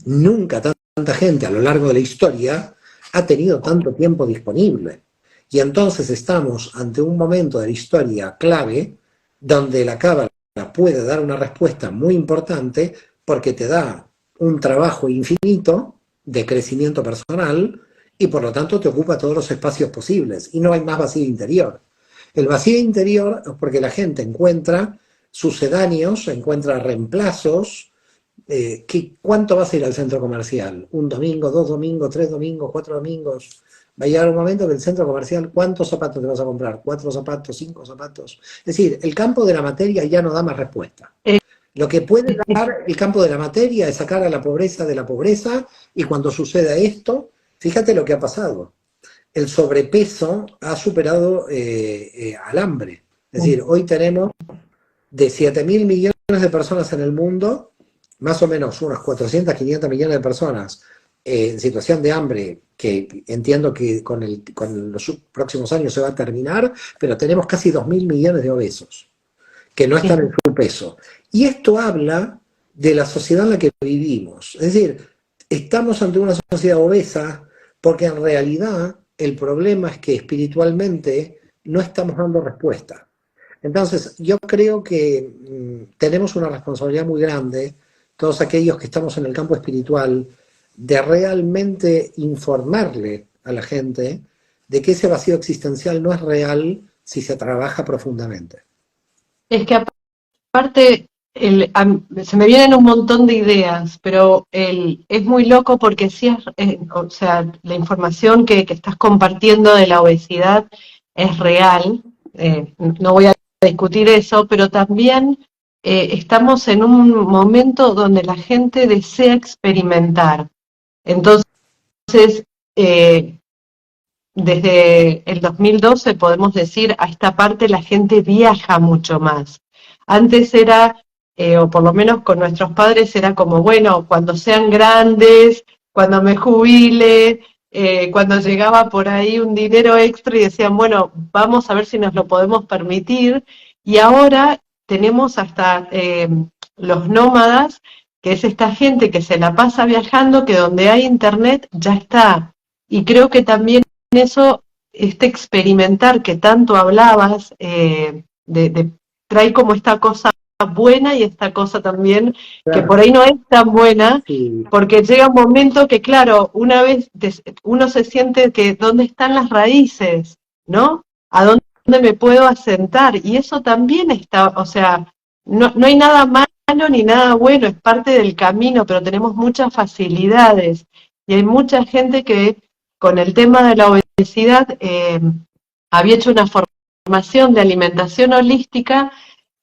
Nunca tanta gente a lo largo de la historia ha tenido tanto tiempo disponible. Y entonces estamos ante un momento de la historia clave donde la cábala puede dar una respuesta muy importante porque te da un trabajo infinito de crecimiento personal y por lo tanto te ocupa todos los espacios posibles y no hay más vacío interior. El vacío interior es porque la gente encuentra sucedáneos, encuentra reemplazos. ¿Cuánto vas a ir al centro comercial? ¿Un domingo, dos domingos, tres domingos, cuatro domingos? Va a llegar un momento que el centro comercial, ¿cuántos zapatos te vas a comprar? ¿Cuatro zapatos, cinco zapatos? Es decir, el campo de la materia ya no da más respuesta. Eh, Lo que puede dar el campo de la materia es sacar a la pobreza de la pobreza, y cuando suceda esto, fíjate lo que ha pasado. El sobrepeso ha superado al hambre. Es decir, hoy tenemos de 7.000 millones de personas en el mundo, más o menos unas 400, 500 millones de personas en situación de hambre, que entiendo que con los próximos años se va a terminar, pero tenemos casi 2.000 millones de obesos, que no están sí. en su peso. Y esto habla de la sociedad en la que vivimos. Es decir, estamos ante una sociedad obesa porque en realidad el problema es que espiritualmente no estamos dando respuesta. Entonces, yo creo que tenemos una responsabilidad muy grande, todos aquellos que estamos en el campo espiritual, de realmente informarle a la gente de que ese vacío existencial no es real si se trabaja profundamente. Es que aparte, se me vienen un montón de ideas, pero es muy loco porque sí o sea, la información que estás compartiendo de la obesidad es real, no voy a discutir eso, pero también estamos en un momento donde la gente desea experimentar. Entonces, eh, desde el 2012 podemos decir, a esta parte la gente viaja mucho más. Antes era, o por lo menos con nuestros padres, era como, bueno, cuando sean grandes, cuando me jubile, cuando llegaba por ahí un dinero extra y decían, bueno, vamos a ver si nos lo podemos permitir. Y ahora tenemos hasta los nómadas, que es esta gente que se la pasa viajando, que donde hay internet ya está. Y creo que también eso, este experimentar que tanto hablabas, trae como esta cosa buena y esta cosa también que por Claro. ahí no es tan buena, Sí, porque llega un momento que, claro, una vez uno se siente que dónde están las raíces, ¿no? ¿A dónde me puedo asentar? Y eso también está, o sea, no hay nada malo ni nada bueno, es parte del camino, pero tenemos muchas facilidades y hay mucha gente que con el tema de la obesidad había hecho una formación de alimentación holística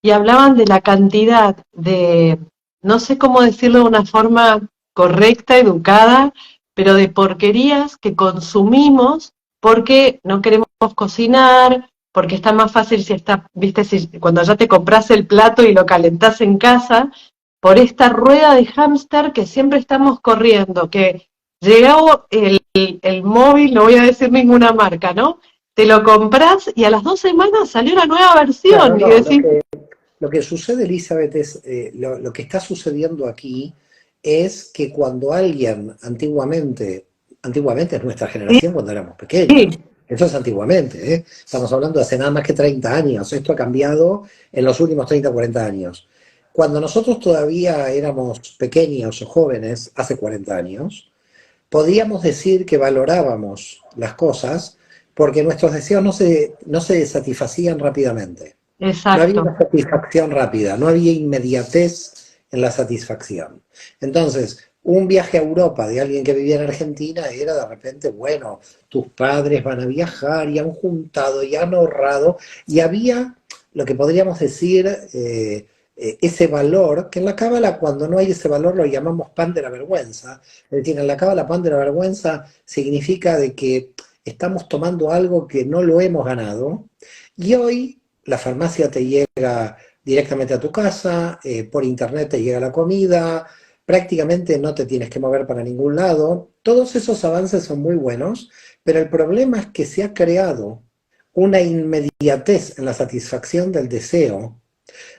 y hablaban de la cantidad de, no sé cómo decirlo de una forma correcta, educada, pero de porquerías que consumimos porque no queremos cocinar, porque está más fácil si está, viste, si, cuando ya te compras el plato y lo calentás en casa, por esta rueda de hámster que siempre estamos corriendo, que llegó el móvil, no voy a decir ninguna marca, ¿no? Te lo compras y a las 2 semanas salió una nueva claro, versión y no, decís, lo que sucede, Elizabeth, es, lo que está sucediendo aquí es que cuando alguien antiguamente es nuestra generación cuando éramos pequeños, sí, eso es antiguamente, ¿eh? Estamos hablando de hace nada más que 30 años, esto ha cambiado en los últimos 30 o 40 años. Cuando nosotros todavía éramos pequeños o jóvenes, hace 40 años, podíamos decir que valorábamos las cosas porque nuestros deseos no se satisfacían rápidamente. No había exacto. una satisfacción rápida, no había inmediatez en la satisfacción. Entonces, un viaje a Europa de alguien que vivía en Argentina era de repente, bueno, tus padres van a viajar y han juntado y han ahorrado, y había lo que podríamos decir, ese valor, que en la cábala cuando no hay ese valor lo llamamos pan de la vergüenza. Es decir, en la cábala pan de la vergüenza significa de que estamos tomando algo que no lo hemos ganado, y hoy la farmacia te llega directamente a tu casa, por internet te llega la comida, prácticamente no te tienes que mover para ningún lado. Todos esos avances son muy buenos, pero el problema es que se ha creado una inmediatez en la satisfacción del deseo,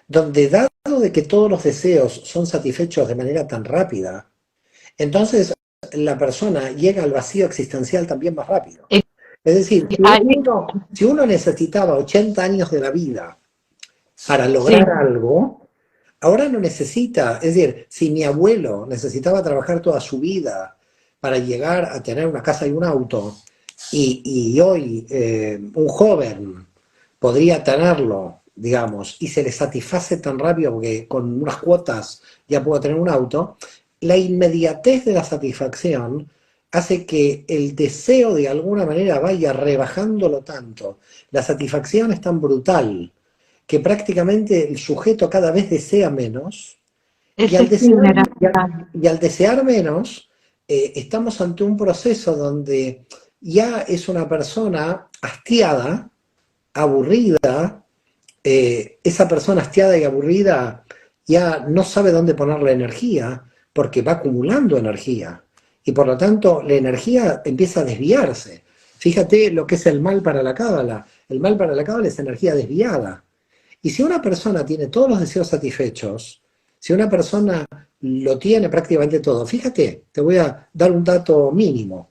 donde dado de que todos los deseos son satisfechos de manera tan rápida, entonces la persona llega al vacío existencial también más rápido. Eh, Es decir, ahí- si uno necesitaba 80 años de la vida para lograr sí, algo, ahora no necesita. Es decir, si mi abuelo necesitaba trabajar toda su vida para llegar a tener una casa y un auto, y hoy un joven podría tenerlo, digamos, y se le satisface tan rápido porque con unas cuotas ya puedo tener un auto, la inmediatez de la satisfacción hace que el deseo de alguna manera vaya rebajándolo tanto. La satisfacción es tan brutal que prácticamente el sujeto cada vez desea menos, y es al desear, efímera. y al desear menos, estamos ante un proceso donde ya es una persona hastiada, aburrida. Esa persona hastiada y aburrida ya no sabe dónde poner la energía porque va acumulando energía, y por lo tanto la energía empieza a desviarse. Fíjate lo que es el mal para la cábala. El mal para la cábala es energía desviada. Y si una persona tiene todos los deseos satisfechos, si una persona lo tiene prácticamente todo, fíjate, te voy a dar un dato mínimo.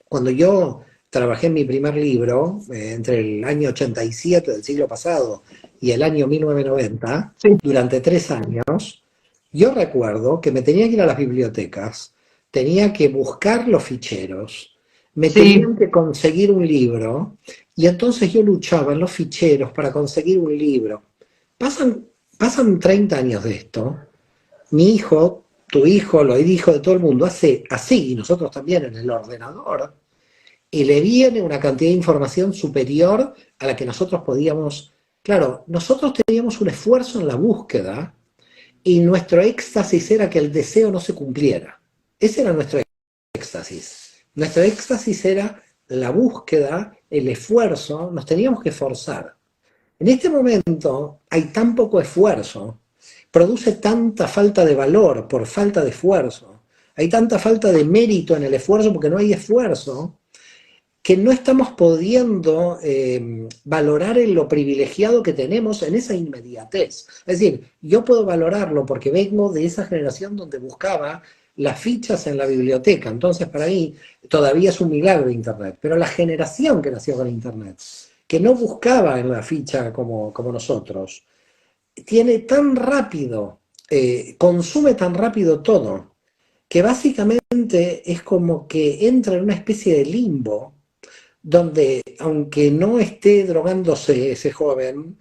Cuando yo trabajé en mi primer libro, entre el año 87 del siglo pasado y el año 1990, Sí, durante 3 años, yo recuerdo que me tenía que ir a las bibliotecas, tenía que buscar los ficheros, me sí, tenían que conseguir un libro, y entonces yo luchaba en los ficheros para conseguir un libro. Pasan, pasan 30 años de esto, mi hijo, tu hijo, lo hijo de todo el mundo, hace así, y nosotros también en el ordenador, y le viene una cantidad de información superior a la que nosotros podíamos. Claro, nosotros teníamos un esfuerzo en la búsqueda, y nuestro éxtasis era que el deseo no se cumpliera. Ese era nuestro éxtasis. Nuestro éxtasis era la búsqueda, el esfuerzo, nos teníamos que esforzar. En este momento hay tan poco esfuerzo, produce tanta falta de valor por falta de esfuerzo, hay tanta falta de mérito en el esfuerzo porque no hay esfuerzo, que no estamos pudiendo valorar en lo privilegiado que tenemos en esa inmediatez. Es decir, yo puedo valorarlo porque vengo de esa generación donde buscaba las fichas en la biblioteca, entonces para mí todavía es un milagro Internet, pero la generación que nació con Internet, que no buscaba en la ficha como nosotros, tiene tan rápido, consume tan rápido todo, que básicamente es como que entra en una especie de limbo, donde aunque no esté drogándose ese joven,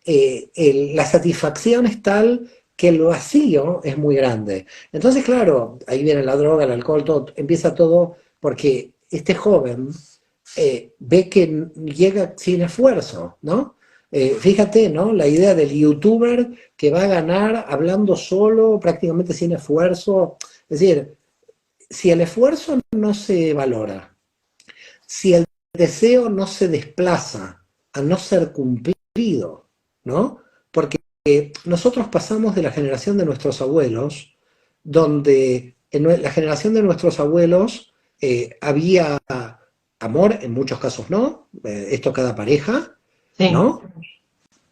la satisfacción es tal que el vacío es muy grande. Entonces, claro, ahí viene la droga, el alcohol, todo, empieza todo porque este joven ve que llega sin esfuerzo, ¿no? Fíjate, ¿no? La idea del youtuber que va a ganar hablando solo, prácticamente sin esfuerzo. Es decir, si el esfuerzo no se valora, si el deseo no se desplaza a no ser cumplido, ¿no? Porque nosotros pasamos de la generación de nuestros abuelos, donde en la generación de nuestros abuelos había amor, en muchos casos no, esto cada pareja, sí. ¿no?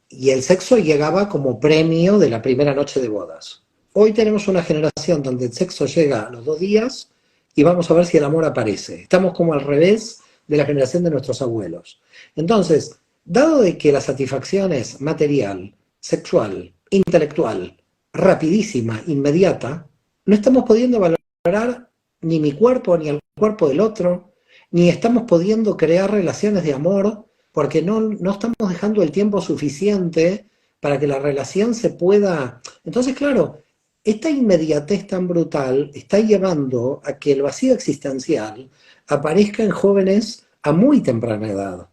Y el sexo llegaba como premio de la primera noche de bodas. Hoy tenemos una generación donde el sexo llega a los 2 días y vamos a ver si el amor aparece. Estamos como al revés de la generación de nuestros abuelos. Entonces, dado de que la satisfacción es material, sexual, intelectual, rapidísima, inmediata, no estamos pudiendo valorar ni mi cuerpo ni el cuerpo del otro, ni estamos pudiendo crear relaciones de amor porque no estamos dejando el tiempo suficiente para que la relación se pueda. Entonces, claro, esta inmediatez tan brutal está llevando a que el vacío existencial aparezca en jóvenes a muy temprana edad.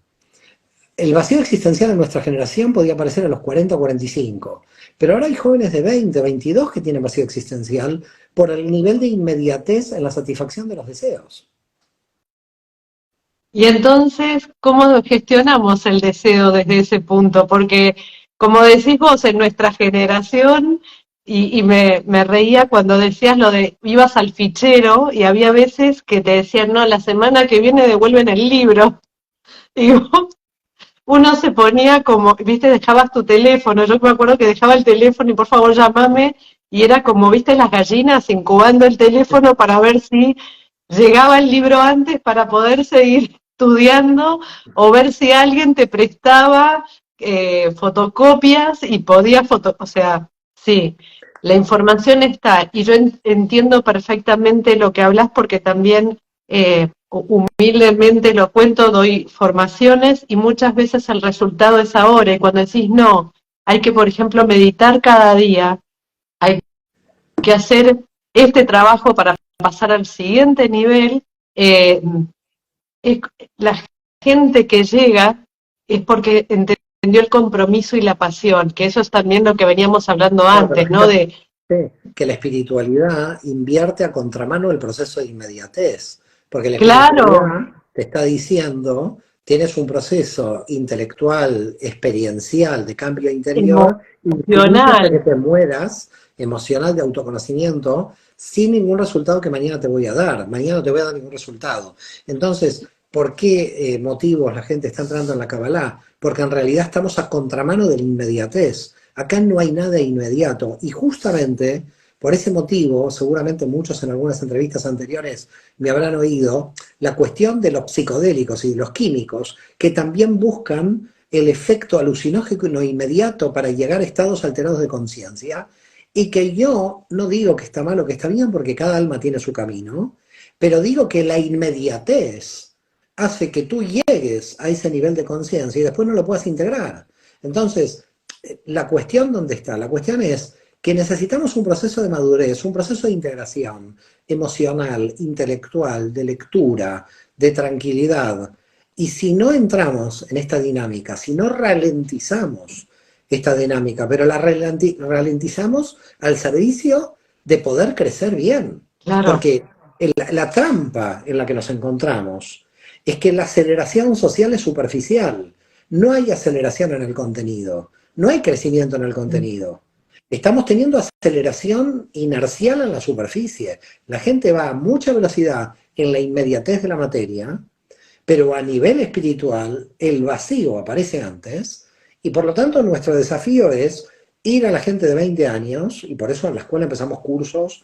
El vacío existencial en nuestra generación podía aparecer a los 40 o 45, pero ahora hay jóvenes de 20, 22 que tienen vacío existencial por el nivel de inmediatez en la satisfacción de los deseos. Y entonces, ¿cómo gestionamos el deseo desde ese punto? Porque, como decís vos, en nuestra generación, y me reía cuando decías lo de ibas al fichero y había veces que te decían, no, la semana que viene devuelven el libro. Y uno se ponía como, viste, dejabas tu teléfono, yo me acuerdo que dejaba el teléfono y por favor llámame, y era como, viste, las gallinas incubando el teléfono para ver si llegaba el libro antes para poder seguir estudiando o ver si alguien te prestaba fotocopias y podía o sea, sí, la información está y yo entiendo perfectamente lo que hablas porque también humildemente lo cuento, doy formaciones y muchas veces el resultado es ahora y cuando decís no, hay que por ejemplo meditar cada día, hay que hacer este trabajo para pasar al siguiente nivel, eh, es, la gente que llega es porque entendió el compromiso y la pasión, que eso es también lo que veníamos hablando Claro, pero antes, ¿no? fíjate De, que la espiritualidad invierte a contramano el proceso de inmediatez, porque la claro, espiritualidad te está diciendo, tienes un proceso intelectual, experiencial, de cambio interior, infinito hasta que emocional, te mueras, emocional de autoconocimiento, sin ningún resultado que mañana te voy a dar. Mañana no te voy a dar ningún resultado. Entonces, ¿por qué motivos la gente está entrando en la Kabbalah? Porque en realidad estamos a contramano de la inmediatez. Acá no hay nada inmediato y justamente por ese motivo, seguramente muchos en algunas entrevistas anteriores me habrán oído, la cuestión de los psicodélicos y de los químicos que también buscan el efecto alucinógeno inmediato para llegar a estados alterados de conciencia y que yo no digo que está mal o que está bien porque cada alma tiene su camino, pero digo que la inmediatez hace que tú llegues a ese nivel de conciencia y después no lo puedas integrar. Entonces, la cuestión dónde está, la cuestión es que necesitamos un proceso de madurez, un proceso de integración emocional, intelectual, de lectura, de tranquilidad. Y si no entramos en esta dinámica, si no ralentizamos esta dinámica, pero la ralentizamos al servicio de poder crecer bien, claro. porque la trampa en la que nos encontramos es que la aceleración social es superficial, no hay aceleración en el contenido. No hay crecimiento en el contenido. Estamos teniendo aceleración inercial en la superficie. La gente va a mucha velocidad en la inmediatez de la materia, pero a nivel espiritual el vacío aparece antes y por lo tanto nuestro desafío es ir a la gente de 20 años, y por eso en la escuela empezamos cursos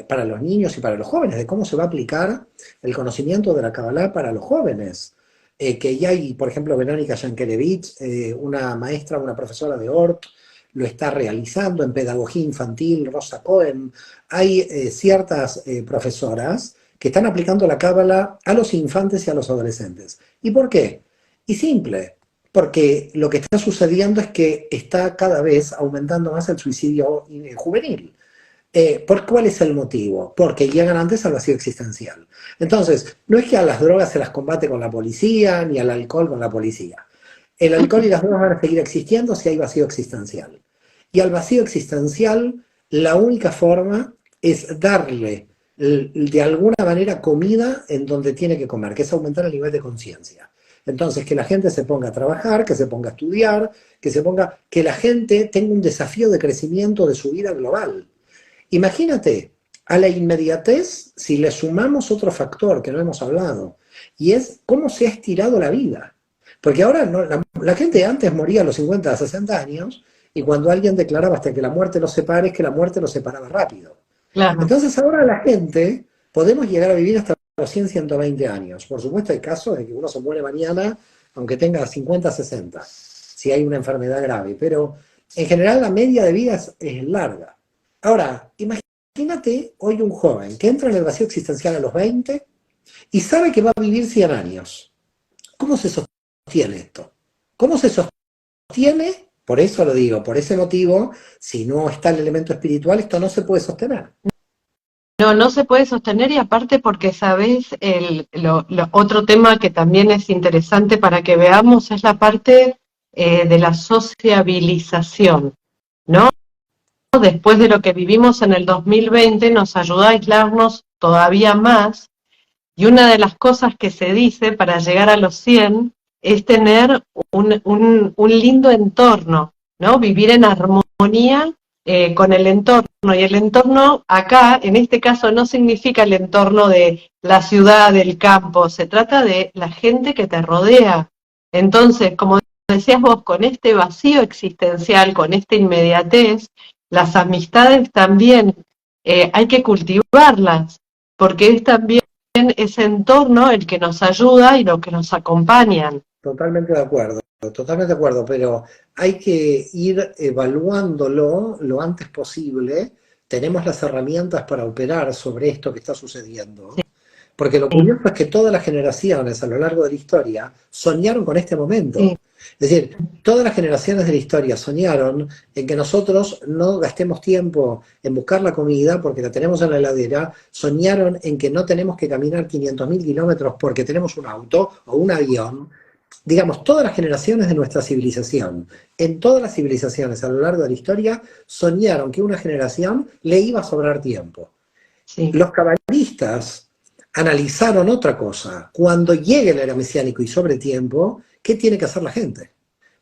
para los niños y para los jóvenes, de cómo se va a aplicar el conocimiento de la Kabbalah para los jóvenes. Que ya hay, por ejemplo, Verónica Yankelevich, una maestra, una profesora de Ort, lo está realizando en pedagogía infantil, Rosa Cohen. Hay ciertas profesoras que están aplicando la cábala a los infantes y a los adolescentes. ¿Y por qué? Y simple, porque lo que está sucediendo es que está cada vez aumentando más el suicidio juvenil. ¿Por cuál es el motivo? Porque llegan antes al vacío existencial. Entonces, no es que a las drogas se las combate con la policía, ni al alcohol con la policía. El alcohol y las drogas van a seguir existiendo si hay vacío existencial. Y al vacío existencial, la única forma es darle de alguna manera comida en donde tiene que comer, que es aumentar el nivel de conciencia. Entonces, que la gente se ponga a trabajar, que se ponga a estudiar, que la gente tenga un desafío de crecimiento de su vida global. Imagínate, a la inmediatez, si le sumamos otro factor que no hemos hablado, y es cómo se ha estirado la vida. Porque ahora no, la gente antes moría a los 50, a 60 años, y cuando alguien declaraba hasta que la muerte los separe, es que la muerte los separaba rápido. Claro. Entonces ahora la gente podemos llegar a vivir hasta los 100, 120 años. Por supuesto hay casos de que uno se muere mañana, aunque tenga 50, 60, si hay una enfermedad grave, pero en general la media de vida es larga. Ahora, imagínate hoy un joven que entra en el vacío existencial a los 20 y sabe que va a vivir 100 años. ¿Cómo se sostiene esto? ¿Cómo se sostiene? Por eso lo digo, por ese motivo, si no está el elemento espiritual, esto no se puede sostener. No, no se puede sostener y aparte porque, sabes, otro tema que también es interesante para que veamos es la parte de la sociabilización, ¿no? Después de lo que vivimos en el 2020 nos ayuda a aislarnos todavía más y una de las cosas que se dice para llegar a los 100 es tener un lindo entorno, ¿no? Vivir en armonía con el entorno. Y el entorno acá, en este caso, no significa el entorno de la ciudad, del campo, se trata de la gente que te rodea. Entonces, como decías vos, con este vacío existencial, con esta inmediatez, las amistades también hay que cultivarlas, porque es también ese entorno el que nos ayuda y lo que nos acompañan. Totalmente de acuerdo, pero hay que ir evaluándolo lo antes posible. Tenemos las herramientas para operar sobre esto que está sucediendo, porque lo Sí, curioso es que todas las generaciones a lo largo de la historia soñaron con este sí, momento. Es decir, todas las generaciones de la historia soñaron en que nosotros no gastemos tiempo en buscar la comida porque la tenemos en la heladera, soñaron en que no tenemos que caminar 500.000 kilómetros porque tenemos un auto o un avión. Digamos, todas las generaciones de nuestra civilización, en todas las civilizaciones a lo largo de la historia, soñaron que una generación le iba a sobrar tiempo. sí. Los cabalistas analizaron otra cosa. Cuando llegue el era mesiánico y sobre tiempo, ¿qué tiene que hacer la gente?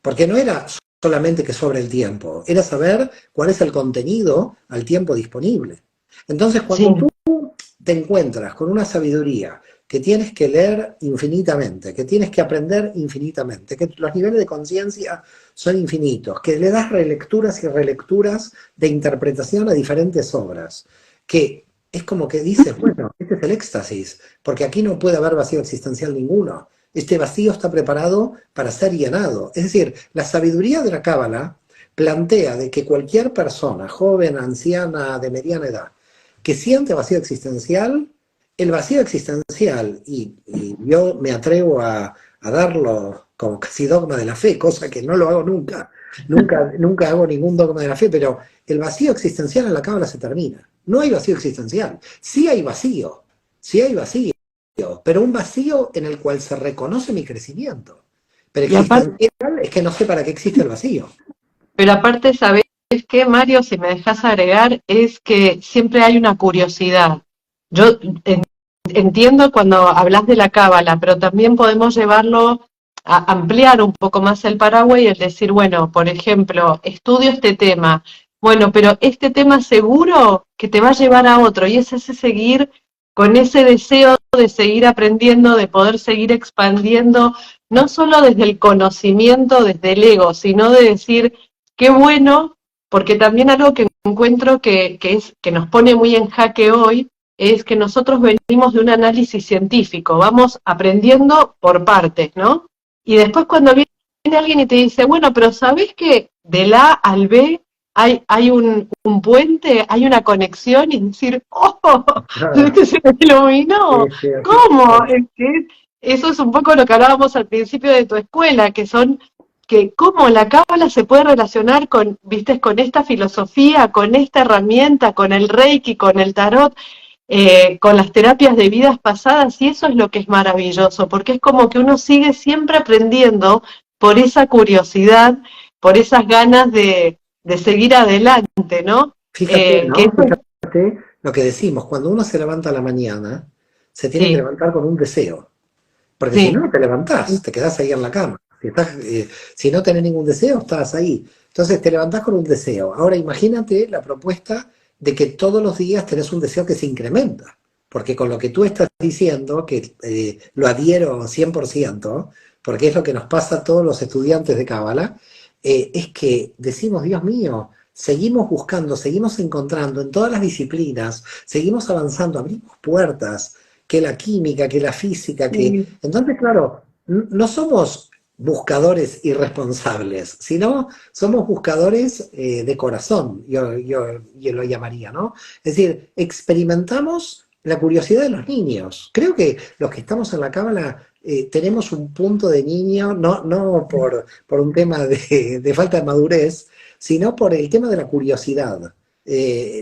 Porque no era solamente que sobre el tiempo, era saber cuál es el contenido al tiempo disponible. Entonces, Sí. cuando tú te encuentras con una sabiduría que tienes que leer infinitamente, que tienes que aprender infinitamente, que los niveles de conciencia son infinitos, que le das relecturas y relecturas de interpretación a diferentes obras, que es como que dices, bueno, este es el éxtasis, porque aquí no puede haber vacío existencial ninguno. Este vacío está preparado para ser llenado. Es decir, la sabiduría de la Cábala plantea de que cualquier persona, joven, anciana, de mediana edad, que siente vacío existencial, el vacío existencial, y yo me atrevo a darlo como casi dogma de la fe, cosa que no lo hago nunca, nunca hago ningún dogma de la fe, pero el vacío existencial en la Cábala se termina. No hay vacío existencial, sí hay vacío, pero un vacío en el cual se reconoce mi crecimiento. Pero Y aparte, existencial es que no sé para qué existe el vacío. pero aparte, ¿sabés qué, Mario? Si me dejas agregar, es que siempre hay una curiosidad. Yo entiendo cuando hablas de la cábala, pero también podemos llevarlo a ampliar un poco más el paraguas y el decir, bueno, por ejemplo, estudio este tema. Bueno, pero este tema seguro que te va a llevar a otro, y es ese seguir con ese deseo de seguir aprendiendo, de poder seguir expandiendo, no solo desde el conocimiento, desde el ego, sino de decir, qué bueno, porque también algo que encuentro que nos pone muy en jaque hoy es que nosotros venimos de un análisis científico, vamos aprendiendo por partes, ¿no? Y después cuando viene alguien y te dice, bueno, pero ¿sabés que del A al B hay un puente, hay una conexión? Y decir, ¡oh! ¿Viste? Se me iluminó. ¿Cómo? Es que eso es un poco lo que hablábamos al principio de tu escuela, que son que cómo la cábala se puede relacionar con, viste, con esta filosofía, con esta herramienta, con el reiki, con el tarot, con las terapias de vidas pasadas, y eso es lo que es maravilloso, porque es como que uno sigue siempre aprendiendo por esa curiosidad, por esas ganas de seguir adelante, ¿no? Fíjate, Que ¿no? eso, Fíjate lo que decimos, cuando uno se levanta a la mañana, se tiene que sí, levantar con un deseo, porque si sí, no te levantás, te quedás ahí en la cama. Si no tenés ningún deseo, estás ahí. Entonces te levantás con un deseo. Ahora imagínate la propuesta de que todos los días tenés un deseo que se incrementa, porque con lo que tú estás diciendo, que lo adhiero 100%, porque es lo que nos pasa a todos los estudiantes de Cábala, es que decimos, Dios mío, seguimos buscando, seguimos encontrando en todas las disciplinas, seguimos avanzando, abrimos puertas, que la química, que la física, que... sí. Entonces, claro, no somos buscadores irresponsables, sino somos buscadores de corazón, yo lo llamaría, ¿no? Es decir, experimentamos la curiosidad de los niños. Creo que los que estamos en la cábala tenemos un punto de niño, no por un tema de falta de madurez, sino por el tema de la curiosidad.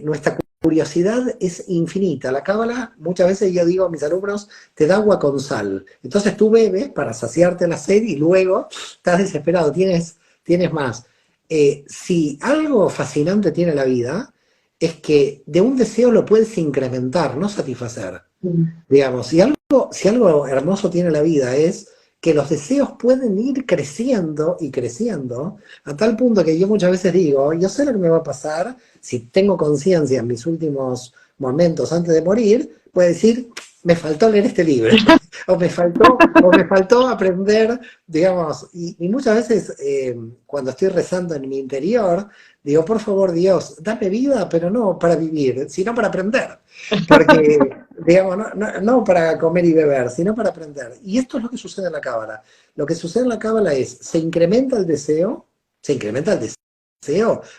Nuestra curiosidad es infinita. La cábala, muchas veces yo digo a mis alumnos, te da agua con sal. Entonces tú bebes para saciarte la sed y luego estás desesperado, tienes más. Si algo fascinante tiene la vida, es que de un deseo lo puedes incrementar, no satisfacer. Digamos, si algo hermoso tiene la vida es que los deseos pueden ir creciendo y creciendo, a tal punto que yo muchas veces digo, yo sé lo que me va a pasar si tengo conciencia en mis últimos momentos antes de morir, puedo decir, me faltó leer este libro, o me faltó aprender, digamos, y muchas veces cuando estoy rezando en mi interior, digo, por favor Dios, dame vida, pero no para vivir, sino para aprender. Porque, digamos, no para comer y beber, sino para aprender. Y esto es lo que sucede en la cábala. Lo que sucede en la cábala es, se incrementa el deseo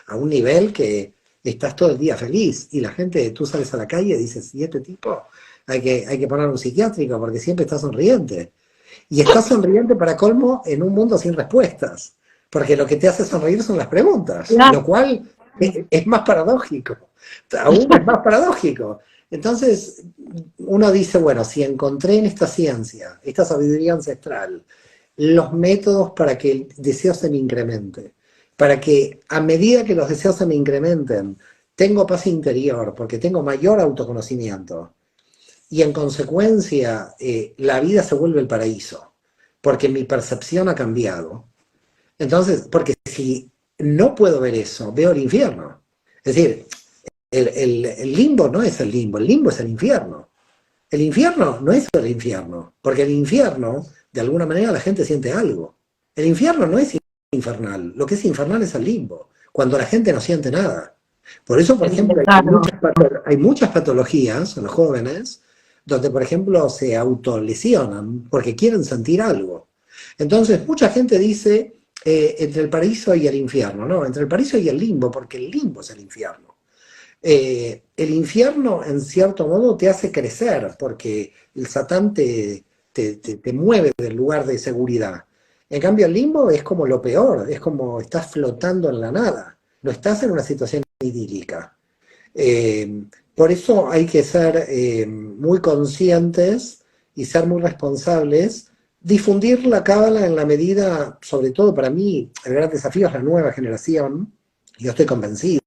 a un nivel que estás todo el día feliz. Y la gente, tú sales a la calle y dices, ¿y este tipo? Hay que poner un psiquiátrico porque siempre está sonriente. Y está sonriente para colmo en un mundo sin respuestas. Porque lo que te hace sonreír son las preguntas, lo cual es más paradójico, aún es más paradójico. Entonces, uno dice, bueno, si encontré en esta ciencia, esta sabiduría ancestral, los métodos para que el deseo se me incremente, para que a medida que los deseos se me incrementen, tengo paz interior, porque tengo mayor autoconocimiento, y en consecuencia la vida se vuelve el paraíso, porque mi percepción ha cambiado. Entonces, porque si no puedo ver eso, veo el infierno. Es decir, el limbo no es el limbo es el infierno. El infierno no es el infierno, porque el infierno, de alguna manera, la gente siente algo. El infierno no es infernal, lo que es infernal es el limbo, cuando la gente no siente nada. Por eso, por ejemplo, hay muchas patologías en los jóvenes donde, por ejemplo, se autolesionan porque quieren sentir algo. Entonces, mucha gente dice entre el paraíso y el infierno, ¿no? Entre el paraíso y el limbo, porque el limbo es el infierno. El infierno, en cierto modo, te hace crecer, porque el Satán te mueve del lugar de seguridad. En cambio, el limbo es como lo peor, es como estás flotando en la nada, no estás en una situación idílica. Por eso hay que ser muy conscientes y ser muy responsables, difundir la cábala en la medida, sobre todo para mí, el gran desafío es la nueva generación, yo estoy convencido,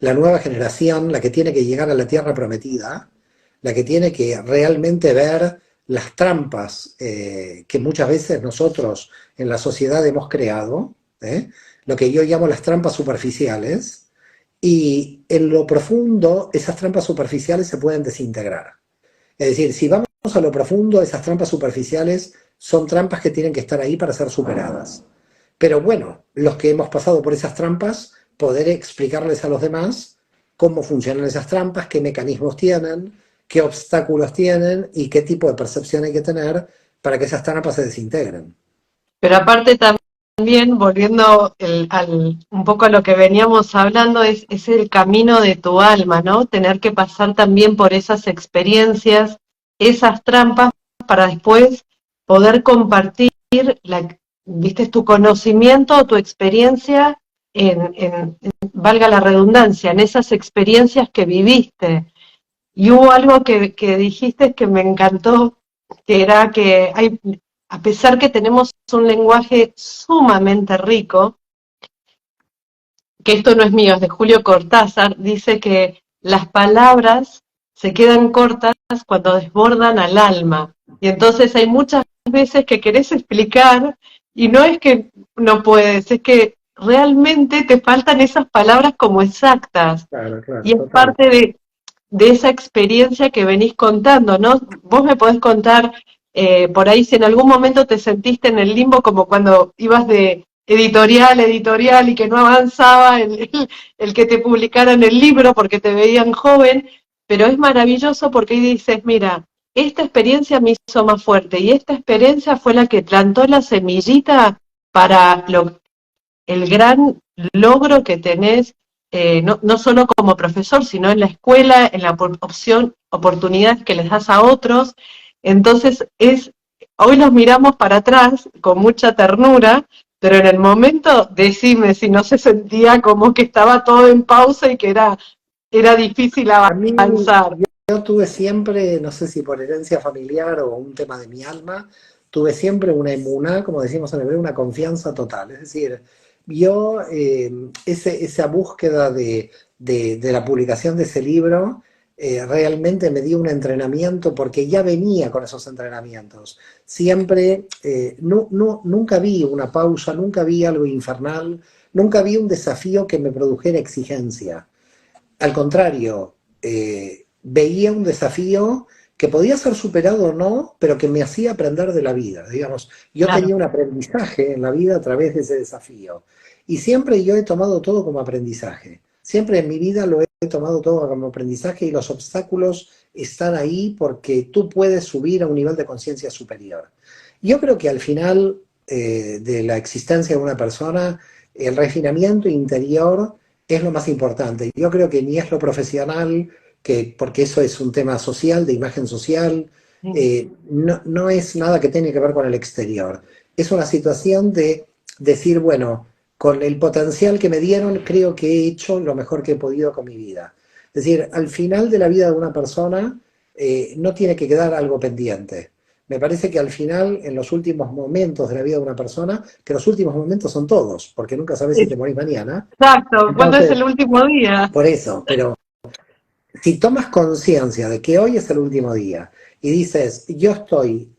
la nueva generación, la que tiene que llegar a la tierra prometida, la que tiene que realmente ver las trampas que muchas veces nosotros en la sociedad hemos creado, lo que yo llamo las trampas superficiales, y en lo profundo esas trampas superficiales se pueden desintegrar. Es decir, si vamos a lo profundo, esas trampas superficiales son trampas que tienen que estar ahí para ser superadas. Pero bueno, los que hemos pasado por esas trampas, poder explicarles a los demás cómo funcionan esas trampas, qué mecanismos tienen, qué obstáculos tienen y qué tipo de percepción hay que tener para que esas trampas se desintegren. Pero aparte también, volviendo un poco a lo que veníamos hablando, es el camino de tu alma, ¿no? Tener que pasar también por esas experiencias, esas trampas, para después poder compartir, viste, tu conocimiento, tu experiencia, valga la redundancia, en esas experiencias que viviste. Y hubo algo que dijiste que me encantó, que era que a pesar que tenemos un lenguaje sumamente rico, que esto no es mío, es de Julio Cortázar, dice que las palabras se quedan cortas cuando desbordan al alma. Y entonces hay muchas veces que querés explicar y no es que no puedes, es que realmente te faltan esas palabras como exactas. Claro, Y claro, es total. parte de esa experiencia que venís contando, ¿no? Vos me podés contar por ahí si en algún momento te sentiste en el limbo como cuando ibas de editorial a editorial y que no avanzaba el que te publicaran el libro porque te veían joven, pero es maravilloso porque ahí dices, mira, esta experiencia me hizo más fuerte y esta experiencia fue la que plantó la semillita para el gran logro que tenés, no solo como profesor, sino en la escuela, en la oportunidad que les das a otros. Entonces es hoy los miramos para atrás con mucha ternura, pero en el momento, decime si no se sentía como que estaba todo en pausa y que era difícil A mí, avanzar. yo tuve siempre, no sé si por herencia familiar o un tema de mi alma, tuve siempre una emuná, como decimos en hebreo, una confianza total. Es decir, yo, esa búsqueda de la publicación de ese libro, realmente me dio un entrenamiento porque ya venía con esos entrenamientos. Siempre, nunca vi una pausa, nunca vi algo infernal, nunca vi un desafío que me produjera exigencia. Al contrario, veía un desafío que podía ser superado o no, pero que me hacía aprender de la vida. Digamos, yo Claro, tenía un aprendizaje en la vida a través de ese desafío. Y siempre yo he tomado todo como aprendizaje. Siempre en mi vida lo he tomado todo como aprendizaje y los obstáculos están ahí porque tú puedes subir a un nivel de conciencia superior. Yo creo que al final de la existencia de una persona, el refinamiento interior es lo más importante. Yo creo que ni es lo profesional, porque eso es un tema social, de imagen social, sí, no es nada que tiene que ver con el exterior. Es una situación de decir, bueno, con el potencial que me dieron, creo que he hecho lo mejor que he podido con mi vida. Es decir, al final de la vida de una persona no tiene que quedar algo pendiente. Me parece que al final, en los últimos momentos de la vida de una persona, que los últimos momentos son todos, porque nunca sabes si te morís mañana, exacto. ¿Cuándo es entonces, el último día? por eso, pero si tomas conciencia de que hoy es el último día y dices, yo estoy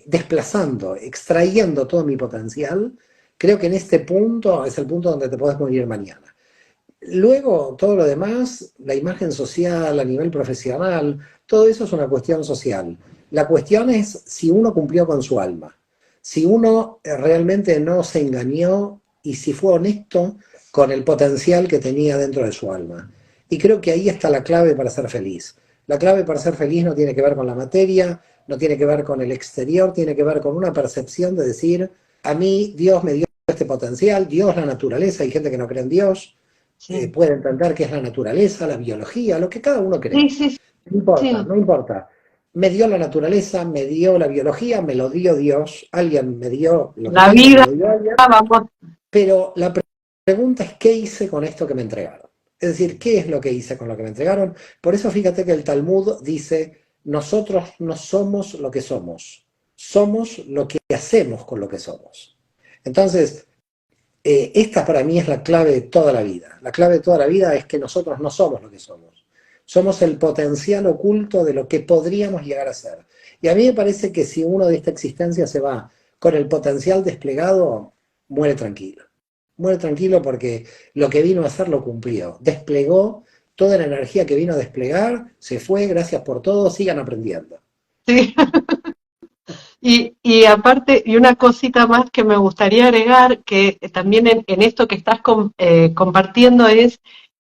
desplazando, extrayendo todo mi potencial, creo que en este punto es el punto donde te puedes morir mañana. Luego, todo lo demás, la imagen social a nivel profesional, todo eso es una cuestión social. La cuestión es si uno cumplió con su alma, si uno realmente no se engañó y si fue honesto con el potencial que tenía dentro de su alma. Y creo que ahí está la clave para ser feliz. La clave para ser feliz no tiene que ver con la materia, no tiene que ver con el exterior, tiene que ver con una percepción de decir, a mí Dios me dio este potencial, Dios, la naturaleza, hay gente que no cree en Dios, Sí, puede entender qué es la naturaleza, la biología, lo que cada uno sí, cree. sí, No importa, sí. no importa. Me dio la naturaleza, me dio la biología, me lo dio Dios, alguien me dio lo que La tengo, me vida, lo dio alguien, vamos, pero la pregunta es ¿qué hice con esto que me entregaron? Es decir, ¿qué es lo que hice con lo que me entregaron? Por eso fíjate que el Talmud dice, nosotros no somos lo que somos lo que hacemos con lo que somos. Entonces, esta para mí es la clave de toda la vida. La clave de toda la vida es que nosotros no somos lo que somos. Somos el potencial oculto de lo que podríamos llegar a ser. Y a mí me parece que si uno de esta existencia se va con el potencial desplegado, muere tranquilo. Muere tranquilo porque lo que vino a hacer lo cumplió. Desplegó toda la energía que vino a desplegar, se fue, gracias por todo, sigan aprendiendo. sí. Y aparte, y una cosita más que me gustaría agregar, que también en esto que estás compartiendo es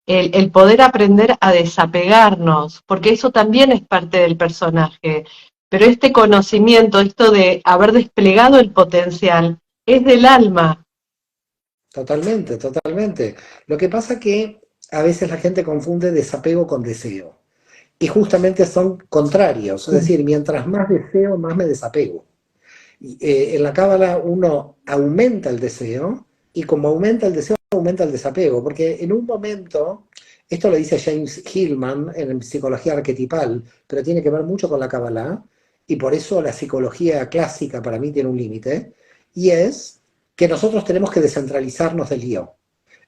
el poder aprender a desapegarnos, porque eso también es parte del personaje. Pero este conocimiento, esto de haber desplegado el potencial, es del alma. Totalmente, totalmente. Lo que pasa que a veces la gente confunde desapego con deseo. Y justamente son contrarios. Es decir, mientras más deseo, más me desapego. En la cábala uno aumenta el deseo y como aumenta el deseo, aumenta el desapego. Porque en un momento, esto lo dice James Hillman en psicología arquetipal, pero tiene que ver mucho con la cábala y por eso la psicología clásica para mí tiene un límite, y es que nosotros tenemos que descentralizarnos del yo.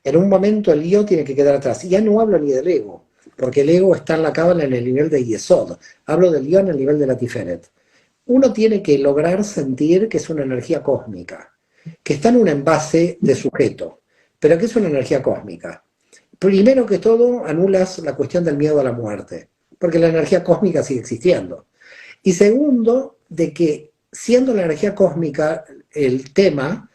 En un momento el yo tiene que quedar atrás. Y ya no hablo ni del ego, porque el ego está en la cábala en el nivel de Yesod. Hablo del yo en el nivel de la Tiferet. Uno tiene que lograr sentir que es una energía cósmica, que está en un envase de sujeto, pero que es una energía cósmica. Primero que todo, anulas la cuestión del miedo a la muerte, porque la energía cósmica sigue existiendo. Y segundo, de que siendo la energía cósmica el tema,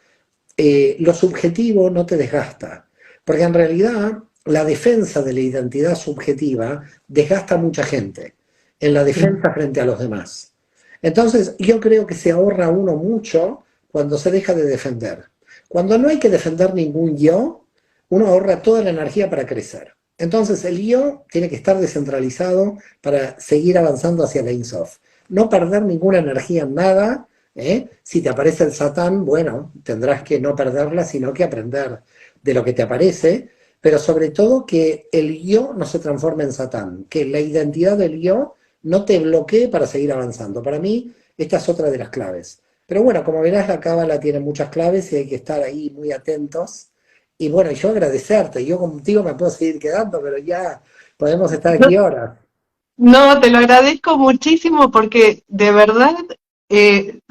lo subjetivo no te desgasta, porque en realidad la defensa de la identidad subjetiva desgasta a mucha gente en la Sí. defensa frente a los demás. Entonces yo creo que se ahorra uno mucho cuando se deja de defender. Cuando no hay que defender ningún yo, uno ahorra toda la energía para crecer. Entonces el yo tiene que estar descentralizado para seguir avanzando hacia la Insof. No perder ninguna energía en nada, Si te aparece el Satán, bueno, tendrás que no perderla, sino que aprender de lo que te aparece, pero sobre todo que el yo no se transforme en Satán, que la identidad del yo no te bloquee para seguir avanzando. Para mí, esta es otra de las claves. Pero bueno, como verás, la cábala tiene muchas claves y hay que estar ahí muy atentos. Y bueno, yo agradecerte, yo contigo me puedo seguir quedando, pero ya podemos estar aquí horas. No, te lo agradezco muchísimo porque de verdad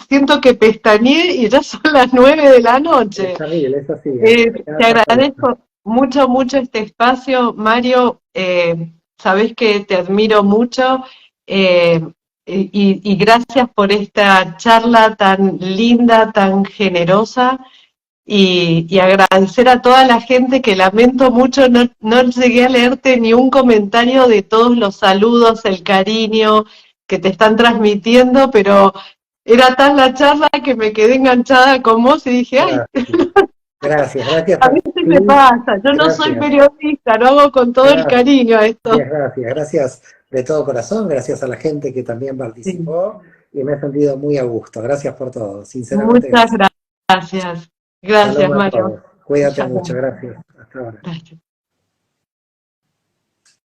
siento que pestañeé y ya son las 9 de la noche. Es así, ¿eh? Ya Te pasa volando. agradezco mucho, mucho este espacio, Mario. Sabés que te admiro mucho eh, y gracias por esta charla tan linda, tan generosa. Y agradecer a toda la gente que lamento mucho, no llegué a leerte ni un comentario de todos los saludos, el cariño que te están transmitiendo, pero era tan la charla que me quedé enganchada con vos y dije, ay, Gracias, gracias, gracias a a veces me ti, pasa, yo no soy gracias, periodista, lo hago con todo el gracias, cariño a esto. gracias, gracias de todo corazón, gracias a la gente que también Sí. participó y me he sentido muy a gusto. Gracias por todo, sinceramente Muchas gracias. gracias. Gracias, Saludos a Mario. todos. Cuídate Ya, mucho, gracias. Hasta ahora. gracias.